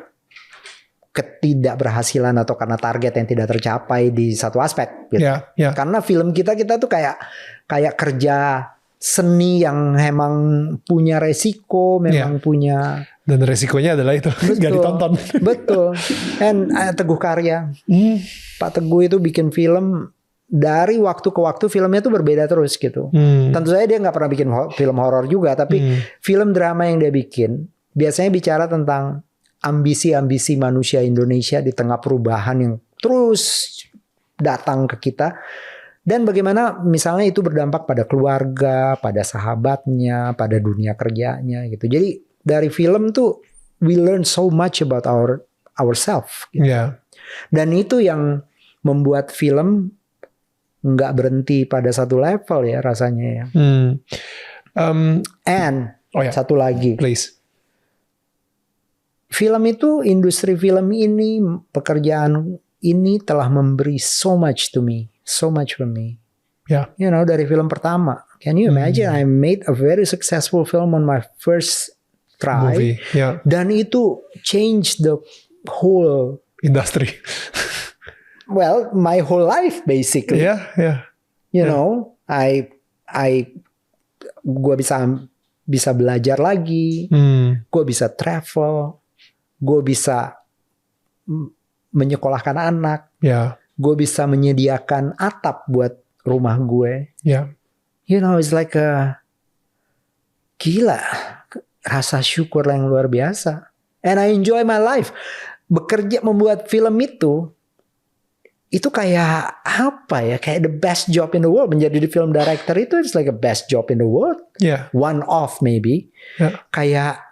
ketidakberhasilan atau karena target yang tidak tercapai di satu aspek gitu. Karena film kita tuh kayak kerja seni yang memang punya resiko, memang punya, dan resikonya adalah itu nggak ditonton. Betul. And Teguh Karya, Pak Teguh itu bikin film dari waktu ke waktu, filmnya tuh berbeda terus gitu. Tentu saja dia nggak pernah bikin film horor juga, tapi film drama yang dia bikin biasanya bicara tentang ambisi-ambisi manusia Indonesia di tengah perubahan yang terus datang ke kita. Dan bagaimana misalnya itu berdampak pada keluarga, pada sahabatnya, pada dunia kerjanya gitu. Jadi dari film tuh we learn so much about ourselves. Gitu. Dan itu yang membuat film nggak berhenti pada satu level ya rasanya ya. Satu lagi. Please. Film itu, industri film ini, pekerjaan ini telah memberi so much to me. So much for me. You know, dari film pertama. Can you imagine? I made a very successful film on my first try. Movie. Dan itu change the whole industry. Well, my whole life basically. You know, gue bisa belajar lagi. Gue bisa travel. Gue bisa menyekolahkan anak. Gue bisa menyediakan atap buat rumah gue. You know, it's like gila, rasa syukur yang luar biasa. And I enjoy my life. Bekerja membuat film itu kayak apa ya? Kayak the best job in the world. Menjadi film director itu it's like a best job in the world. One off maybe. Kayak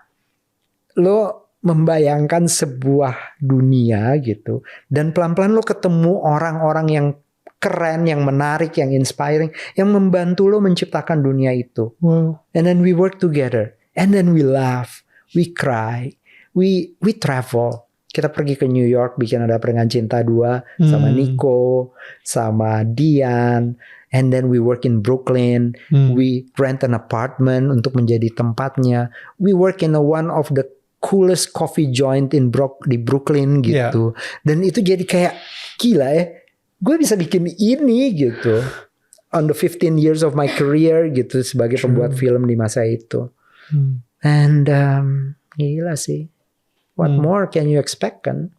lo membayangkan sebuah dunia gitu, dan pelan-pelan lo ketemu orang-orang yang keren, yang menarik, yang inspiring, yang membantu lo menciptakan dunia itu. And then we work together, and then we laugh, we cry, we travel. Kita pergi ke New York bikin Ada Peringan Cinta 2 sama Nico, sama Dian, and then we work in Brooklyn. We rent an apartment untuk menjadi tempatnya. We work in one of the coolest coffee joint di Brooklyn gitu. Dan itu jadi kayak gila ya. Gue bisa bikin ini gitu. On the 15 years of my career gitu sebagai pembuat film di masa itu. And gila sih. What more can you expect kan?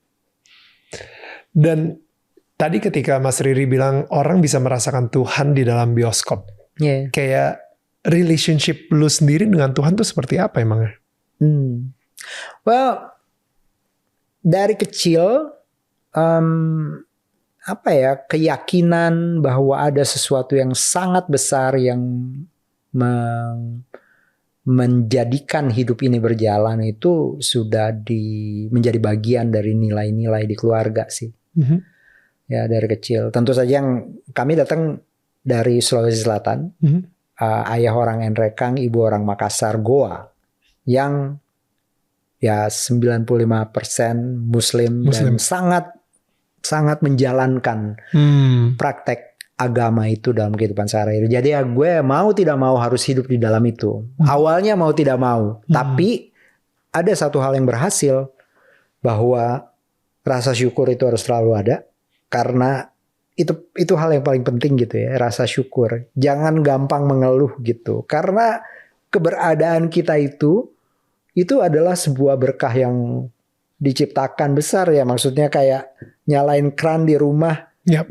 Dan tadi ketika Mas Riri bilang orang bisa merasakan Tuhan di dalam bioskop. Kayak relationship lu sendiri dengan Tuhan tuh seperti apa emangnya? Well, dari kecil apa ya, keyakinan bahwa ada sesuatu yang sangat besar yang menjadikan hidup ini berjalan itu sudah menjadi bagian dari nilai-nilai di keluarga sih. Ya dari kecil. Tentu saja yang kami datang dari Sulawesi Selatan. Ayah orang Enrekang, ibu orang Makassar, Goa. Yang ya 95% Muslim dan sangat menjalankan praktek agama itu dalam kehidupan sehari-hari. Jadi ya gue mau tidak mau harus hidup di dalam itu. Awalnya mau tidak mau, tapi ada satu hal yang berhasil, bahwa rasa syukur itu harus selalu ada, karena itu hal yang paling penting gitu ya, rasa syukur. Jangan gampang mengeluh gitu, karena keberadaan kita itu adalah sebuah berkah yang diciptakan besar ya. Maksudnya kayak nyalain keran di rumah,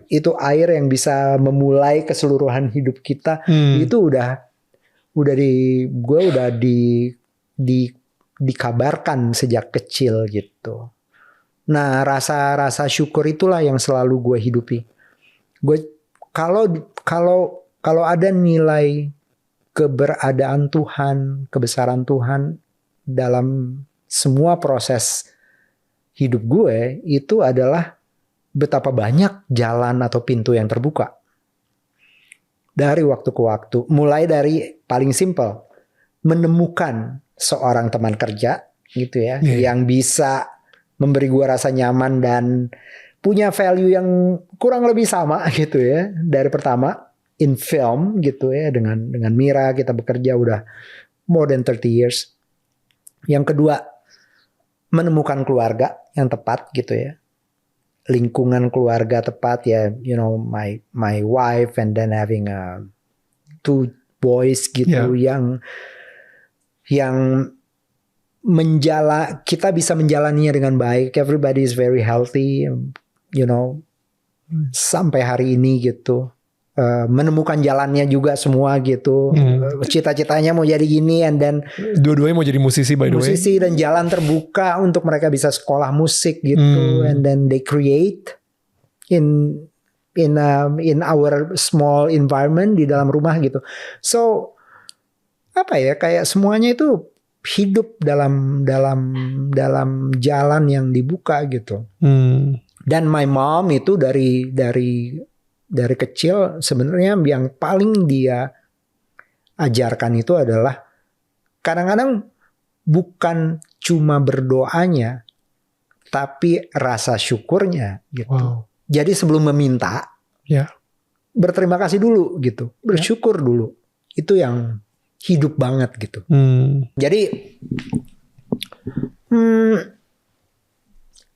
itu air yang bisa memulai keseluruhan hidup kita. Itu gue udah dikabarkan sejak kecil gitu. Nah, rasa syukur itulah yang selalu gue hidupi. Gue kalau ada nilai keberadaan Tuhan, kebesaran Tuhan dalam semua proses hidup gue, itu adalah betapa banyak jalan atau pintu yang terbuka dari waktu ke waktu. Mulai dari paling simpel, menemukan seorang teman kerja gitu ya, yang bisa memberi gue rasa nyaman dan punya value yang kurang lebih sama gitu ya. Dari pertama in film gitu ya, dengan Mira kita bekerja udah more than 30 years. Yang kedua, menemukan keluarga yang tepat gitu ya. Lingkungan keluarga tepat ya, you know, my wife, and then having 2 boys gitu, yang kita bisa menjalaninya dengan baik. Everybody is very healthy, you know, sampai hari ini gitu. Menemukan jalannya juga semua gitu. Cita-citanya mau jadi gini, and then dua-duanya mau jadi musisi by the way. Musisi, dan jalan terbuka untuk mereka bisa sekolah musik gitu. And then they create in our small environment di dalam rumah gitu. So apa ya, kayak semuanya itu hidup dalam jalan yang dibuka gitu. Dan my mom itu dari kecil sebenarnya yang paling dia ajarkan itu adalah kadang-kadang bukan cuma berdoanya, tapi rasa syukurnya gitu. Wow. Jadi sebelum meminta, berterima kasih dulu gitu, bersyukur dulu. Itu yang hidup banget gitu. Jadi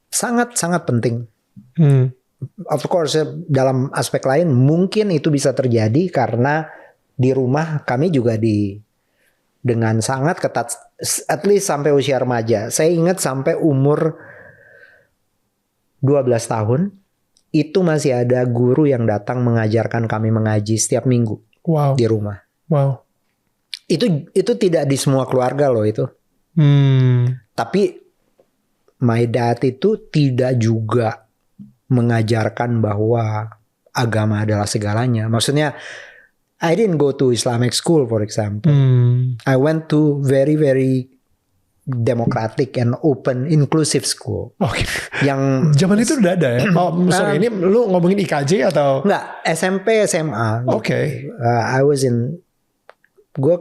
sangat-sangat penting. Of course dalam aspek lain mungkin itu bisa terjadi karena di rumah kami juga dengan sangat ketat, at least sampai usia remaja. Saya ingat sampai umur 12 tahun itu masih ada guru yang datang mengajarkan kami mengaji setiap minggu. Di rumah. Itu tidak di semua keluarga loh itu. Tapi my dad itu tidak juga mengajarkan bahwa agama adalah segalanya. Maksudnya, I didn't go to Islamic school, for example. I went to very, very democratic and open, inclusive school. Yang zaman itu udah ada ya? Sorry, ini lu ngomongin IKJ atau? Enggak, SMP, SMA. I was in, gue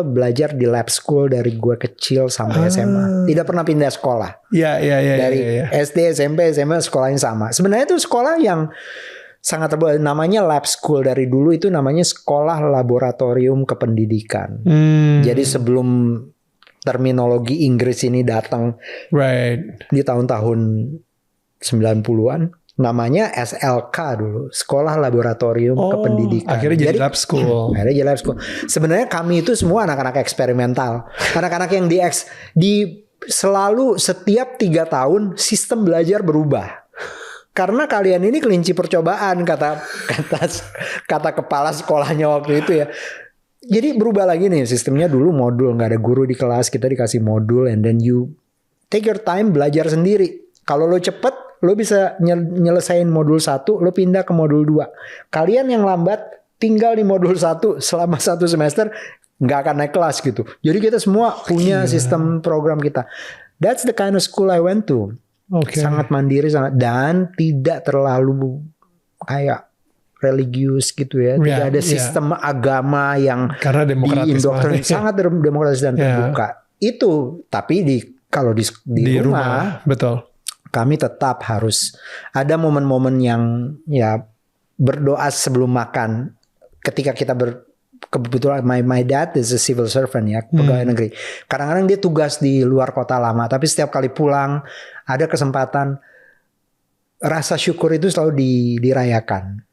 belajar di lab school dari gue kecil sampai SMA. Tidak pernah pindah sekolah. Dari SD, SMP, SMA sekolahnya sama. Sebenarnya itu sekolah yang sangat terbuka. Namanya lab school dari dulu, itu namanya sekolah laboratorium kependidikan. Jadi sebelum terminologi Inggris ini datang di tahun-tahun 90-an, namanya SLK dulu, Sekolah Laboratorium Kependidikan. Akhirnya jadi lab school. Sebenarnya kami itu semua anak-anak eksperimental, anak-anak yang selalu setiap 3 tahun sistem belajar berubah. Karena kalian ini kelinci percobaan, kata kepala sekolahnya waktu itu ya. Jadi berubah lagi nih sistemnya. Dulu modul, nggak ada guru di kelas, kita dikasih modul, and then you take your time belajar sendiri. Kalau lo cepet, lo bisa nyelesain modul 1, lo pindah ke modul 2. Kalian yang lambat tinggal di modul 1 selama 1 semester nggak akan naik kelas gitu. Jadi kita semua punya sistem program kita. That's the kind of school I went to. Sangat mandiri, dan tidak terlalu kayak religius gitu ya. Tidak ada sistem agama yang diindoktrin, sangat demokratis dan terbuka. Itu tapi kalau di rumah betul. Kami tetap harus ada momen-momen yang ya berdoa sebelum makan. Ketika kita kebetulan my dad is a civil servant ya, pegawai negeri. Kadang-kadang dia tugas di luar kota lama, tapi setiap kali pulang ada kesempatan, rasa syukur itu selalu dirayakan.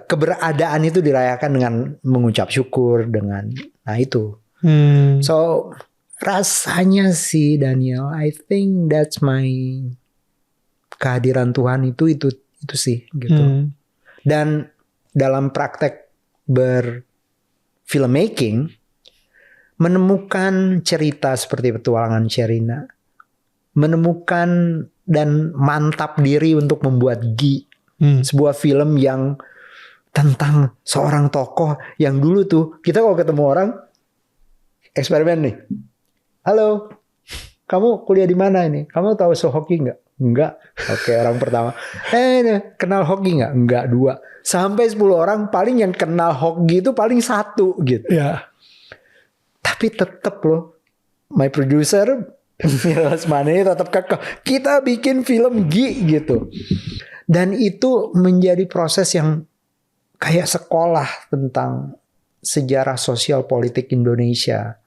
Keberadaan itu dirayakan dengan mengucap syukur dengan itu. So rasanya sih Daniel, I think that's my kehadiran Tuhan itu sih gitu. Dan dalam praktek filmmaking, menemukan cerita seperti petualangan Sherina, menemukan dan mantap diri untuk membuat sebuah film yang tentang seorang tokoh yang dulu tuh kita kalau ketemu orang eksperimen nih. Halo, kamu kuliah di mana ini? Kamu tahu Sohoki nggak? Enggak. Oke, orang pertama. Kenal hoki nggak? Enggak. 2. Sampai 10 orang paling yang kenal hoki itu paling 1 gitu. Ya. Tapi tetap loh, my producer Lasmani tetap kekeh. Kita bikin film gitu. Dan itu menjadi proses yang kayak sekolah tentang sejarah sosial politik Indonesia.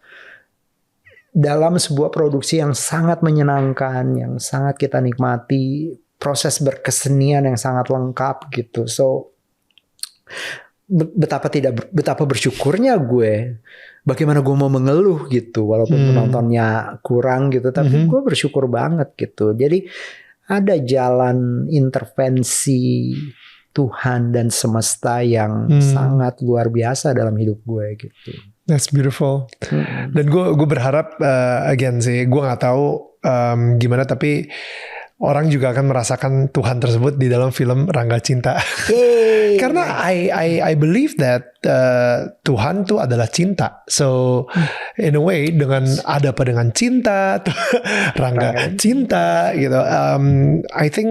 Dalam sebuah produksi yang sangat menyenangkan, yang sangat kita nikmati, proses berkesenian yang sangat lengkap gitu. So betapa bersyukurnya gue. Bagaimana gue mau mengeluh gitu, walaupun penontonnya kurang gitu, tapi gue bersyukur banget gitu. Jadi ada jalan intervensi Tuhan dan semesta yang sangat luar biasa dalam hidup gue gitu. That's beautiful. Dan gue berharap again sih, gue nggak tahu gimana, tapi orang juga akan merasakan Tuhan tersebut di dalam film Rangga Cinta. Karena I believe that Tuhan tuh adalah cinta. So in a way dengan cinta, Rangga cinta gitu. I think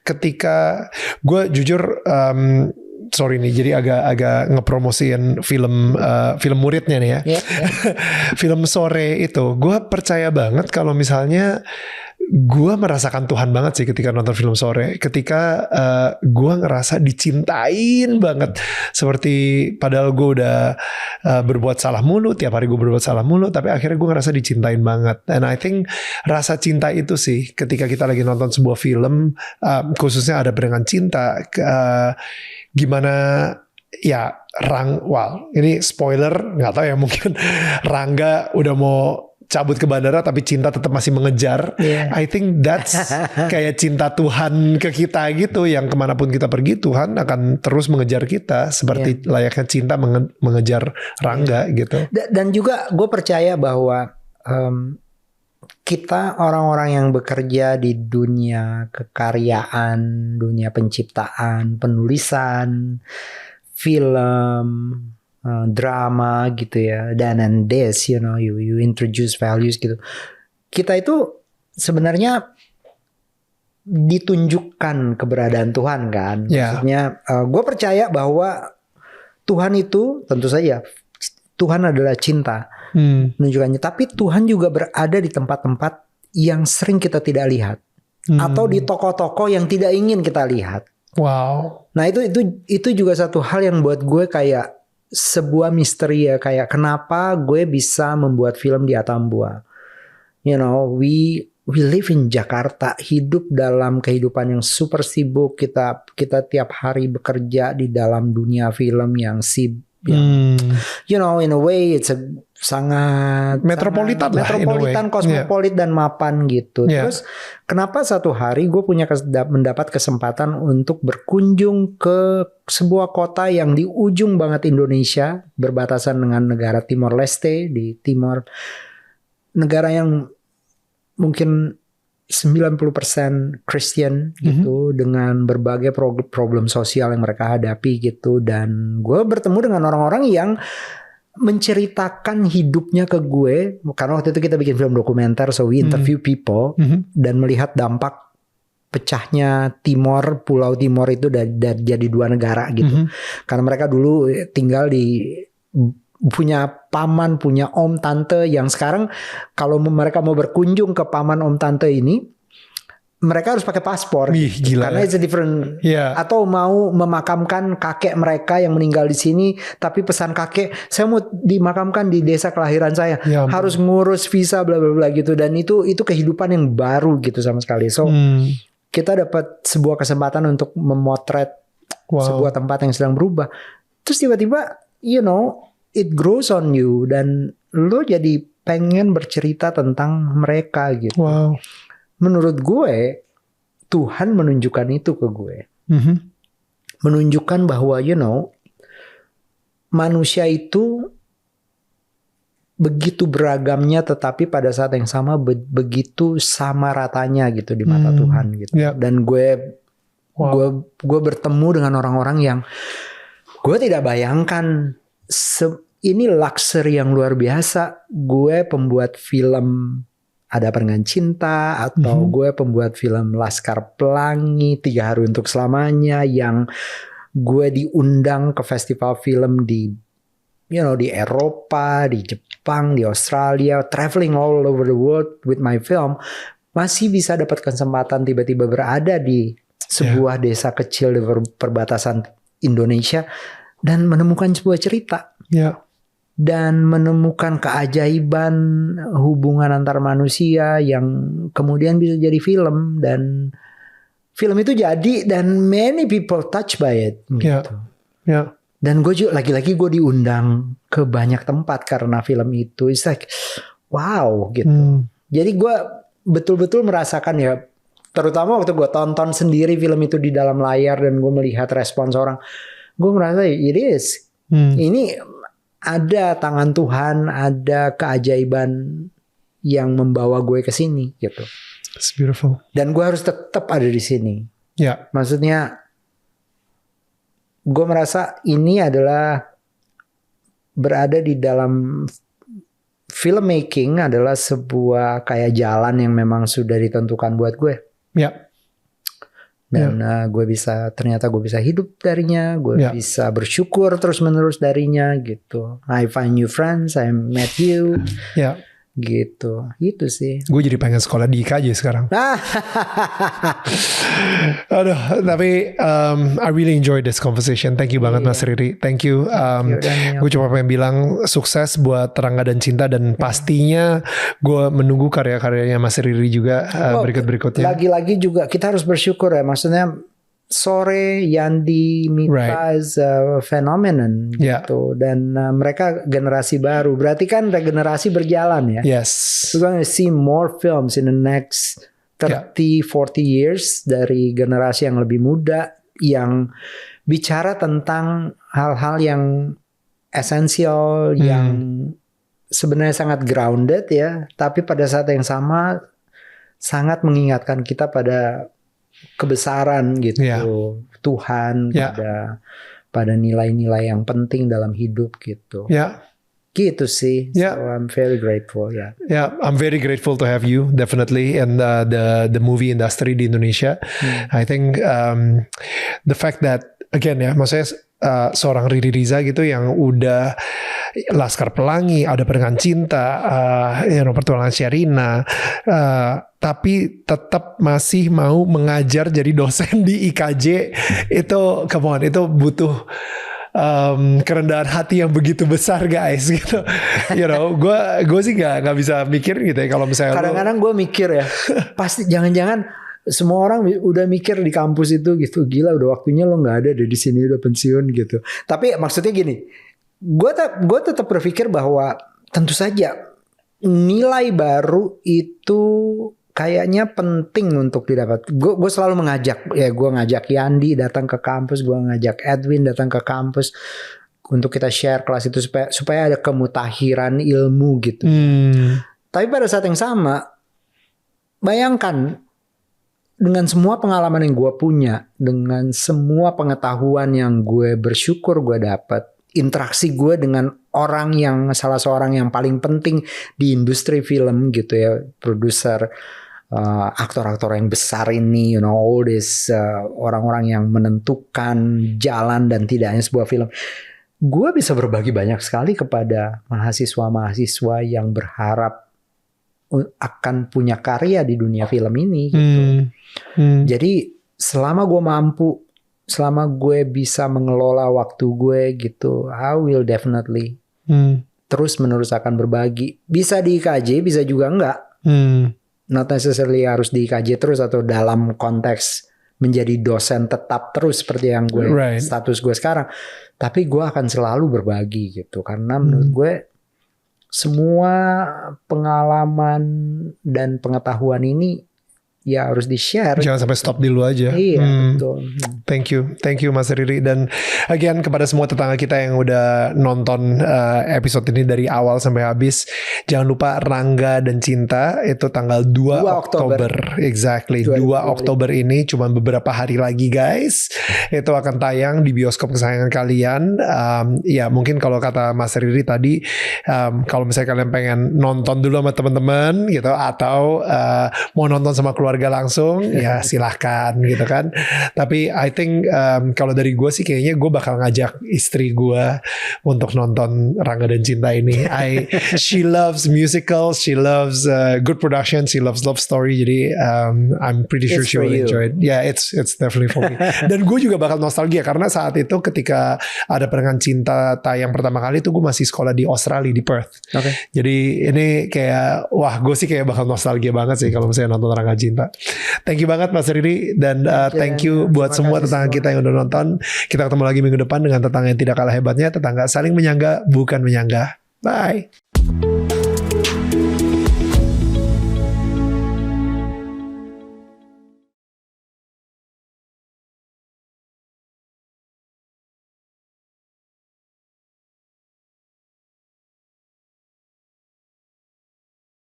ketika gue jujur sorry nih, jadi agak ngepromosiin film muridnya nih ya. Film Sore itu, gue percaya banget kalau misalnya gue merasakan Tuhan banget sih ketika nonton film Sore. Ketika gue ngerasa dicintain banget. Seperti padahal gue udah berbuat salah mulu. Tiap hari gue berbuat salah mulu. Tapi akhirnya gue ngerasa dicintain banget. And I think rasa cinta itu sih ketika kita lagi nonton sebuah film, khususnya ada dengan cinta, gimana ya ini spoiler, nggak tahu ya, mungkin Rangga udah mau cabut ke bandara tapi cinta tetap masih mengejar. I think that's kayak cinta Tuhan ke kita gitu, yang kemanapun kita pergi Tuhan akan terus mengejar kita seperti layaknya cinta mengejar Rangga gitu. Dan juga gue percaya bahwa kita orang-orang yang bekerja di dunia kekaryaan, dunia penciptaan, penulisan, film, drama gitu ya, and this, you know, you introduce values gitu. Kita itu sebenarnya ditunjukkan keberadaan Tuhan kan. Maksudnya gue percaya bahwa Tuhan itu tentu saja Tuhan adalah cinta. Menunjukkannya, tapi Tuhan juga berada di tempat-tempat yang sering kita tidak lihat, atau di tokoh-tokoh yang tidak ingin kita lihat. Wow. Nah itu juga satu hal yang buat gue kayak sebuah misteri ya, kayak kenapa gue bisa membuat film di Atambua. You know, we live in Jakarta, hidup dalam kehidupan yang super sibuk. Kita tiap hari bekerja di dalam dunia film yang sibuk. You know, in a way it's a sangat metropolitan, kosmopolit dan mapan gitu. Terus kenapa satu hari gue mendapat kesempatan untuk berkunjung ke sebuah kota yang di ujung banget Indonesia, berbatasan dengan negara Timor Leste di Timor, negara yang mungkin 90% Christian gitu, dengan berbagai problem sosial yang mereka hadapi gitu. Dan gue bertemu dengan orang-orang yang menceritakan hidupnya ke gue, karena waktu itu kita bikin film dokumenter, so we interview people dan melihat dampak pecahnya Timor, Pulau Timor itu dari jadi 2 negara gitu. Karena mereka dulu tinggal di, punya paman, punya om, tante yang sekarang kalau mereka mau berkunjung ke paman, om, tante ini, mereka harus pakai paspor. Gila, karena it's a different. Atau mau memakamkan kakek mereka yang meninggal di sini, tapi pesan kakek, saya mau dimakamkan di desa kelahiran saya, harus ngurus visa bla bla bla gitu. Dan itu kehidupan yang baru gitu sama sekali. So kita dapat sebuah kesempatan untuk memotret sebuah tempat yang sedang berubah. Terus tiba-tiba, you know, it grows on you dan lo jadi pengen bercerita tentang mereka gitu. Menurut gue, Tuhan menunjukkan itu ke gue. Menunjukkan bahwa, you know, manusia itu begitu beragamnya, tetapi pada saat yang sama begitu sama ratanya gitu di mata Tuhan gitu. Dan gue bertemu dengan orang-orang yang gue tidak bayangkan. Ini luxury yang luar biasa. Gue pembuat film Ada Perenggan Cinta, atau gue pembuat film Laskar Pelangi, 3 Hari Untuk Selamanya, yang gue diundang ke festival film di, you know, di Eropa, di Jepang, di Australia, traveling all over the world with my film, masih bisa dapat kesempatan tiba-tiba berada di sebuah desa kecil di perbatasan Indonesia dan menemukan sebuah cerita. Dan menemukan keajaiban hubungan antar manusia yang kemudian bisa jadi film, dan film itu jadi dan many people touched by it gitu. Dan gue juga lagi-lagi gue diundang ke banyak tempat karena film itu. It's like wow gitu. Jadi gue betul-betul merasakan ya, terutama waktu gue tonton sendiri film itu di dalam layar dan gue melihat respons orang, gue merasa it is ini ada tangan Tuhan, ada keajaiban yang membawa gue ke sini gitu. It's beautiful. Dan gue harus tetap ada di sini. Maksudnya gue merasa ini adalah berada di dalam filmmaking adalah sebuah kayak jalan yang memang sudah ditentukan buat gue. Dan ternyata gue bisa hidup darinya, gue bisa bersyukur terus menerus darinya gitu. I find new friends, I met you, gitu. Itu sih. Gue jadi pengen sekolah di IKJ sekarang. Aduh, tapi I really enjoy this conversation. Thank you banget Mas Riri. Thank you. Gue cuma pengen bilang sukses buat Terangga dan Cinta, dan pastinya gue menunggu karya-karyanya Mas Riri juga berikut-berikutnya. Lagi-lagi juga kita harus bersyukur ya. Maksudnya Sore, Yandi, Mita is a phenomenon gitu. Dan mereka generasi baru. Berarti kan regenerasi berjalan ya. We're going to see more films in the next 30, 40 years dari generasi yang lebih muda yang bicara tentang hal-hal yang esensial, yang sebenarnya sangat grounded ya, tapi pada saat yang sama sangat mengingatkan kita pada kebesaran gitu, Tuhan, pada nilai-nilai yang penting dalam hidup gitu. Gitu sih. So I'm very grateful. I'm very grateful to have you definitely in the movie industry di Indonesia. I think the fact that again ya, maksudnya seorang Riri Riza gitu yang udah Laskar Pelangi, Ada Perenggan Cinta, Pertualangan Sherina, tapi tetap masih mau mengajar jadi dosen di IKJ, itu come on, itu butuh kerendahan hati yang begitu besar guys gitu. You know, gue sih nggak bisa mikir gitu ya kalau misalnya kadang-kadang gue mikir ya, pasti jangan-jangan semua orang udah mikir di kampus itu gitu, gila udah waktunya lo nggak ada di sini, udah pensiun gitu. Tapi maksudnya gini, gue tetap berpikir bahwa tentu saja nilai baru itu kayaknya penting untuk didapat. Gue selalu mengajak, ya gue ngajak Yandi datang ke kampus, gue ngajak Edwin datang ke kampus untuk kita share kelas itu supaya ada kemutahiran ilmu gitu. Tapi pada saat yang sama, bayangkan dengan semua pengalaman yang gue punya, dengan semua pengetahuan yang gue bersyukur gue dapat, interaksi gue dengan orang yang salah seorang yang paling penting di industri film gitu ya, produser, aktor-aktor yang besar ini, all this orang-orang yang menentukan jalan dan tidaknya sebuah film. Gue bisa berbagi banyak sekali kepada mahasiswa-mahasiswa yang berharap akan punya karya di dunia film ini gitu. Jadi selama gue mampu, selama gue bisa mengelola waktu gue gitu, I will definitely terus menerus akan berbagi. Bisa di IKJ, bisa juga enggak. Not necessarily harus di IKJ terus atau dalam konteks menjadi dosen tetap terus seperti yang gue status gue sekarang. Tapi gue akan selalu berbagi gitu, karena menurut gue semua pengalaman dan pengetahuan ini ya harus di-share. Jangan sampai stop di lu aja. Iya, betul. Thank you Mas Riri. Dan again kepada semua tetangga kita yang udah nonton episode ini dari awal sampai habis, jangan lupa Rangga dan Cinta itu tanggal 2 Oktober. Exactly. 2 Oktober ini cuma beberapa hari lagi guys. Itu akan tayang di bioskop kesayangan kalian. Ya mungkin kalau kata Mas Riri tadi, kalau misalnya kalian pengen nonton dulu sama teman-teman gitu, atau mau nonton sama keluarga langsung, ya silahkan gitu kan. Tapi I think kalau dari gue sih kayaknya gue bakal ngajak istri gue untuk nonton Rangga dan Cinta ini. She loves musicals, she loves good production, she loves love story. Jadi I'm pretty sure she will enjoy it. Yeah, it's definitely for me. Dan gue juga bakal nostalgia karena saat itu ketika ada Perangan Cinta tayang pertama kali itu gue masih sekolah di Australia, di Perth. Jadi ini kayak wah, gue sih kayak bakal nostalgia banget sih kalau misalnya nonton Rangga Cinta. Thank you banget Mas Riri, dan thank you buat semua tetangga kita yang udah nonton. Kita ketemu lagi minggu depan dengan tetangga yang tidak kalah hebatnya, tetangga saling menyangga bukan menyanggah. Bye.